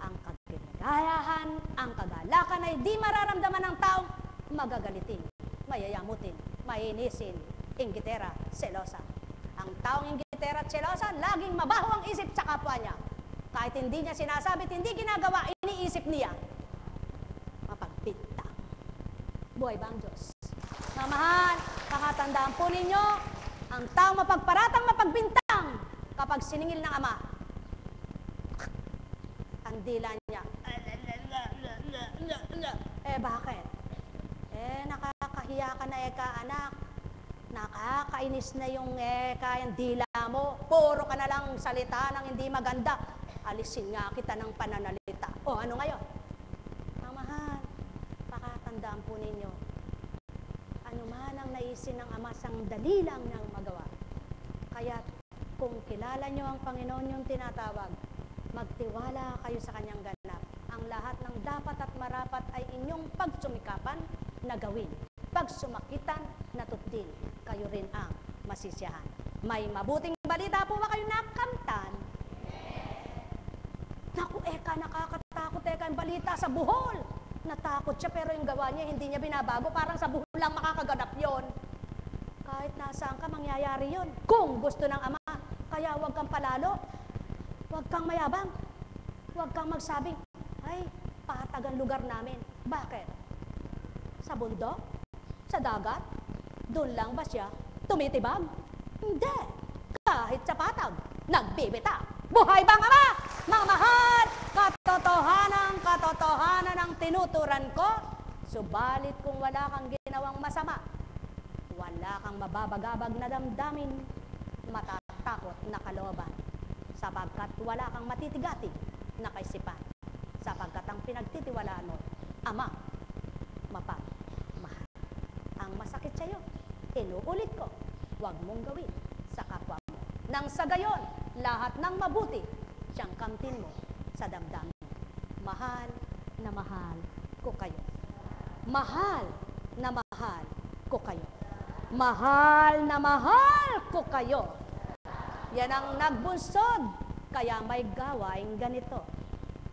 Ang kagagayahan, ang kagalakan ay di mararamdaman ng taong magagalitin, mayayamutin, mainisin, inggitera, selosa. Ang taong inggitera at selosa, laging mabaho ang isip sa kapwa niya. Kahit hindi niya sinasabi, hindi ginagawa, iniisip niya. Mapagpintang. Buhay ba ang Diyos? Mga mahal, pakatandaan po ninyo, ang taong mapagparatang mapagbintang kapag siningil ng Ama, ang dila niya, bakit? Nakakahiya ka na Eka, anak. Nakakainis na yung yung dila mo. Puro ka na lang salita ng hindi maganda. Alisin nga kita ng pananalita. O, ano ngayon? Mga mahal, pakatandaan po ninyo, ano man ang naisin ng Ama, sandali lang niyang magawa. Kaya, kung kilala niyo ang Panginoon yung tinatawag, magtiwala kayo sa kanyang ganap. Ang lahat ng dapat at marapat ay inyong pagsumikapan na gawin. Pagsumakitan na tutdin, kayo rin ang masisiyahan. May mabuting balita po ba kayo nakamtan? Naku, Eka, nakakatakot Eka ang balita sa buhol. Natakot siya pero yung gawa niya hindi niya binabago. Parang sa buhol lang makakaganap yon. Kahit nasaan ka, mangyayari yon. Kung gusto ng Ama, kaya huwag kang palalo. Huwag kang mayabang. Huwag kang magsabing, ay, patagang lugar namin. Bakit? Sa bundok? Sa dagat? Doon lang ba siya tumitibag? Hindi. Kahit sa patag, nagbibita. Buhay bang Ama? Mga mahal, katotohanan ang tinuturan ko. Subalit kung wala kang ginawang masama, wala kang mababagabag na damdamin, matatakot na kalooban, sapagkat wala kang matitigati na kaisipan, sapagkat ang pinagtitiwalaan mo, Ama, mapagmahal. Ang masakit sa'yo, inuulit ko, huwag mong gawin sa kapwa mo. Nang sa gayon, lahat ng mabuti, siyang kamtin mo sa damdamin. Mahal na mahal ko kayo. Mahal na mahal ko kayo. Mahal na mahal ko kayo. Yan ang nagbunsod, kaya may gawain ganito.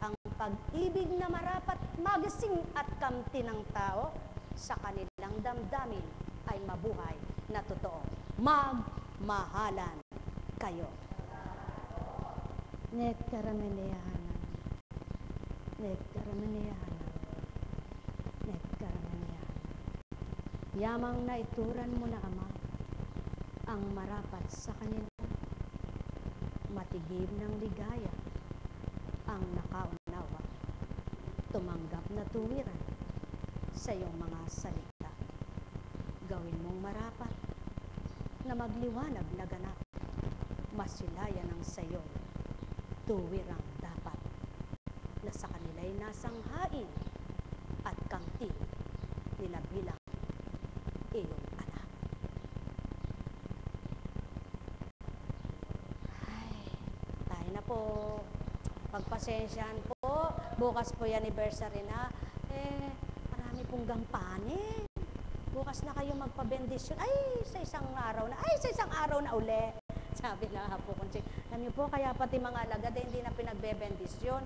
Ang pag-ibig na marapat magising at kamtin ng tao sa kanilang damdamin ay mabuhay na totoo. Magmahalan kayo. Nektarameneyahanan. Nektarameneyahanan. Nektarameneyahanan. Yamang naituran mo na Ama ang marapat sa kanila. tigib ng ligaya, ang nakaunawa, tumanggap na tuwiran sa iyong mga salita. Gawin mong marapat na magliwanag na ganap, masilayan ang sayo, tuwirang dapat, na sa kanila'y nasanghain at kamti nila bilang iyong anak. Ay, tayo na po. Pagpasensyahan po. Bukas po yung anniversary na. Marami pong gampanin. Bukas na kayo magpabendisyon. Ay, sa isang araw na. Ay, sa isang araw na uli. Sabi na po kung alam niyo po, kaya pati mga alagad hindi na pinagbebendisyon.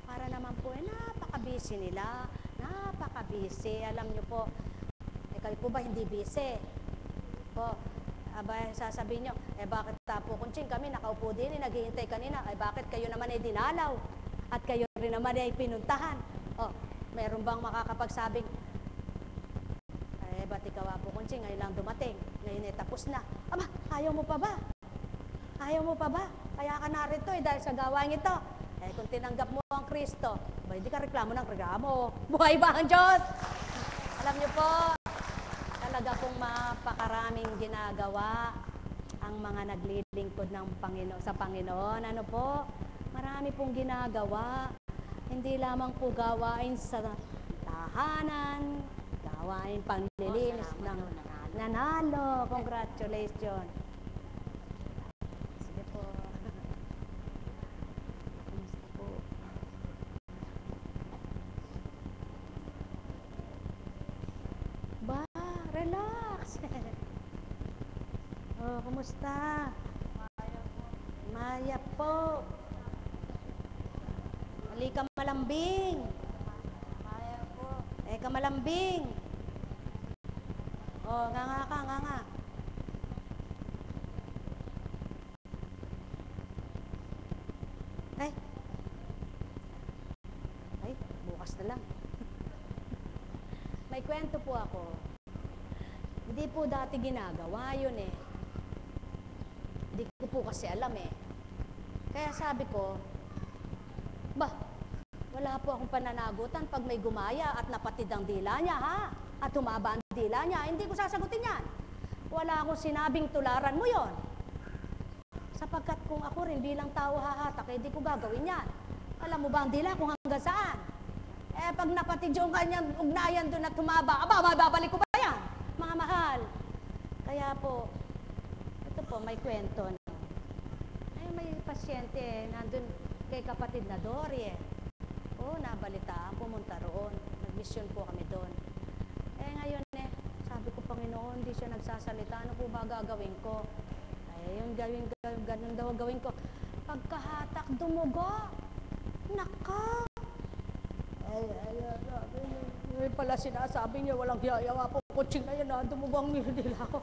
Para naman po, napaka-busy nila. Napaka-busy. Alam niyo po, kayo po ba hindi busy? Po, sasabihin nyo, bakit po kunching kami nakaupo din, naghihintay kanina, bakit kayo naman ay dinalaw? At kayo rin naman ay pinuntahan. Meron bang makakapagsabing, ba't ikaw po kunching, ngayon lang dumating, ngayon ay tapos na. Aba, ayaw mo pa ba? Ayaw mo pa ba? Kaya ka narito dahil sa gawain ito. Kung tinanggap mo ang Kristo, hindi ka reklamo ng reklamo. Buhay ba ang Diyos? Alam niyo po, talaga pong mapakaraming ginagawa ang mga naglilingkod ng sa Panginoon. Ano po? Marami pong ginagawa. Hindi lamang po gawain sa tahanan, gawain panglilinis ng nanalo. Congratulations. Sige po. Kumusta po? Relax. Kumusta? Maya po. Halika malambing. Maya po. Ka malambing. Nga ka. Ay, bukas na lang. May kwento po ako. Hindi po dati ginagawa yun Hindi ko po kasi alam Kaya sabi ko, wala po akong pananagutan pag may gumaya at napatid ang dila niya, at humaba ang dila niya, hindi ko sasagutin yan. Wala akong sinabing tularan mo yon. Sapagkat kung ako rin bilang tao hahatak, hindi ko gagawin yan. Alam mo ba ang dila kung hanggang saan? Pag napatid yung kanyang ugnayan doon at humaba, babalik ko ba yan? Mga mahal. Kaya po, ito po, may kwento. May pasyente, nandun kay kapatid na Dory nabalitaan, pumunta roon. Nag-mission po kami doon. Ngayon sabi ko, Panginoon, hindi siya nagsasalita. Ano po ba gagawin ko? Yung ganun daw gawin ko. Pagkahatak, dumugo. Naka! Pala sinasabi niya, walang hiyayawa po. Kutsing na yan, dumugo ang nila ko.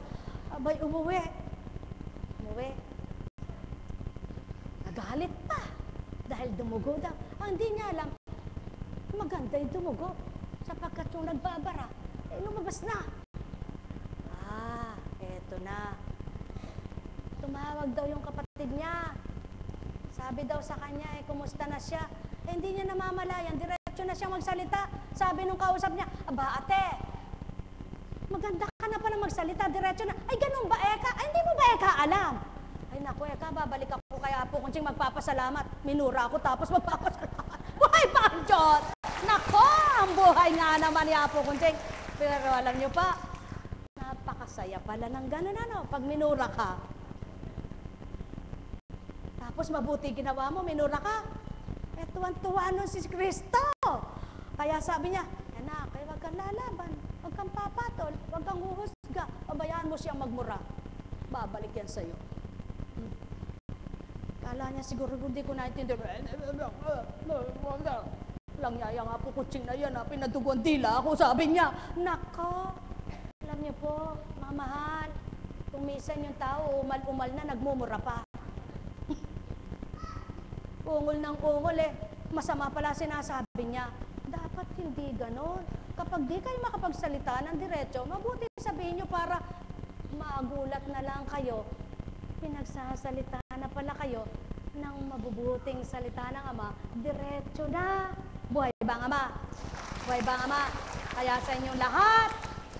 Abay, umuwi. Nagalit pa. Dahil dumugo daw. Hindi niya alam. Maganda yung dumugo. Sapagkat yung nagbabara, lumabas na. Eto na. Tumawag daw yung kapatid niya. Sabi daw sa kanya, kumusta na siya? Hindi niya namamalayan. Diretso na siya magsalita. Sabi nung kausap niya, ate, maganda ka na pala magsalita. Diretso na. Ay, ganun ba, Eka? Ay, hindi mo ba, Eka, alam? Ay, naku, Eka, babalik ako kaya po kung magpapasalamat. Minura ako tapos magpapasalamat. Buhay pa ang Diyos! Nako, ang buhay nga naman ni Apo Kunching. Pero alam niyo pa, napakasaya pala ng gano'n pag minura ka. Tapos mabuti ginawa mo, minura ka. Tuwan-tuwa nun si Kristo. Kaya sabi niya, anak, huwag kang lalaban, huwag kang papatol, huwag kang huhusga, pabayaan mo siyang magmura. Babalik yan sa'yo. Kala niya siguro hindi ko naintindihan. Langyaya nga po kutsing na yan, pinadugon dila ako, sabi niya. Nako, alam niyo po, mamahal, kung minsan yung tao, umal-umal na, nagmumura pa. Ungol ng ungol masama pala sinasabi niya. Dapat hindi ganon. Kapag di kayo makapagsalita ng diretso, mabuti sabihin niyo para magulat na lang kayo. Pinagsasalita na pala kayo ng mabubuting salita ng Ama, diretso na. Buhay ba ang Ama? Buhay ba ang Ama? Kaya sa inyong lahat,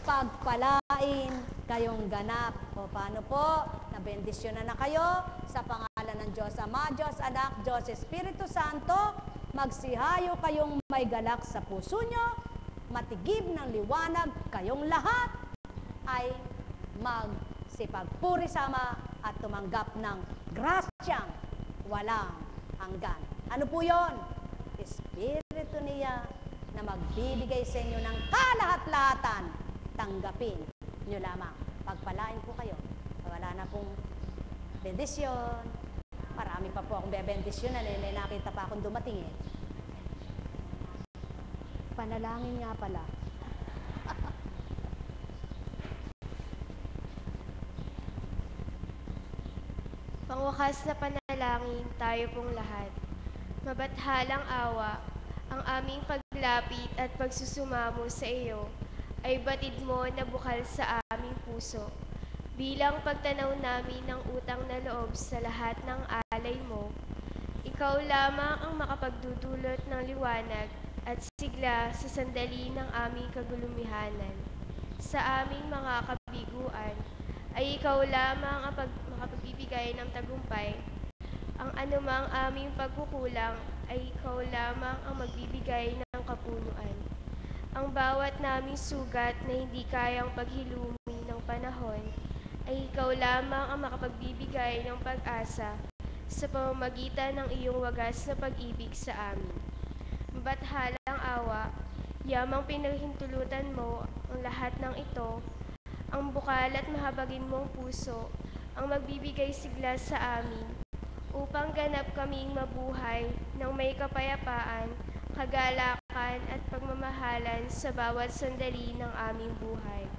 pagpalain kayong ganap. O paano po? Nabendisyonan na kayo sa pangalan ng Diyos Ama, Diyos Anak, Diyos Espiritu Santo. Magsihayo kayong may galak sa puso nyo, matigib ng liwanag kayong lahat ay magsipagpuri sa Ama at tumanggap ng grasyang walang hanggan. Ano po yon? Espiritu niya na magbibigay sa inyo ng kalahat-lahatan. Tanggapin nyo lamang. Pagpalain po kayo. Wala na pong bendisyon. Marami pa po akong bebendisyonan. May nakita pa akong dumating eh. Panalangin nga pala. Pangwakas na panalangin tayo pong lahat. Mabathalang awa, ang aming paglapit at pagsusumamo sa iyo ay batid mo na bukal sa aming puso. Bilang pagtanaw namin ng utang na loob sa lahat ng alay mo, ikaw lamang ang makapagdudulot ng liwanag at sigla sa sandali ng aming kagulumihanan. Sa aming mga kabiguan, ay ikaw lamang ang makapagbibigay ng tagumpay. Ang anumang aming pagkukulang ay ikaw lamang ang magbibigay ng kapunuan. Ang bawat naming sugat na hindi kayang paghilumi ng panahon, ay ikaw lamang ang makapagbibigay ng pag-asa sa pamamagitan ng iyong wagas na pag-ibig sa amin. Mabathalang awa, yamang pinaghintulutan mo ang lahat ng ito, ang bukal at mahabagin mong puso ang magbibigay sigla sa amin upang ganap kaming mabuhay ng may kapayapaan, kagalakan at pagmamahalan sa bawat sandali ng aming buhay.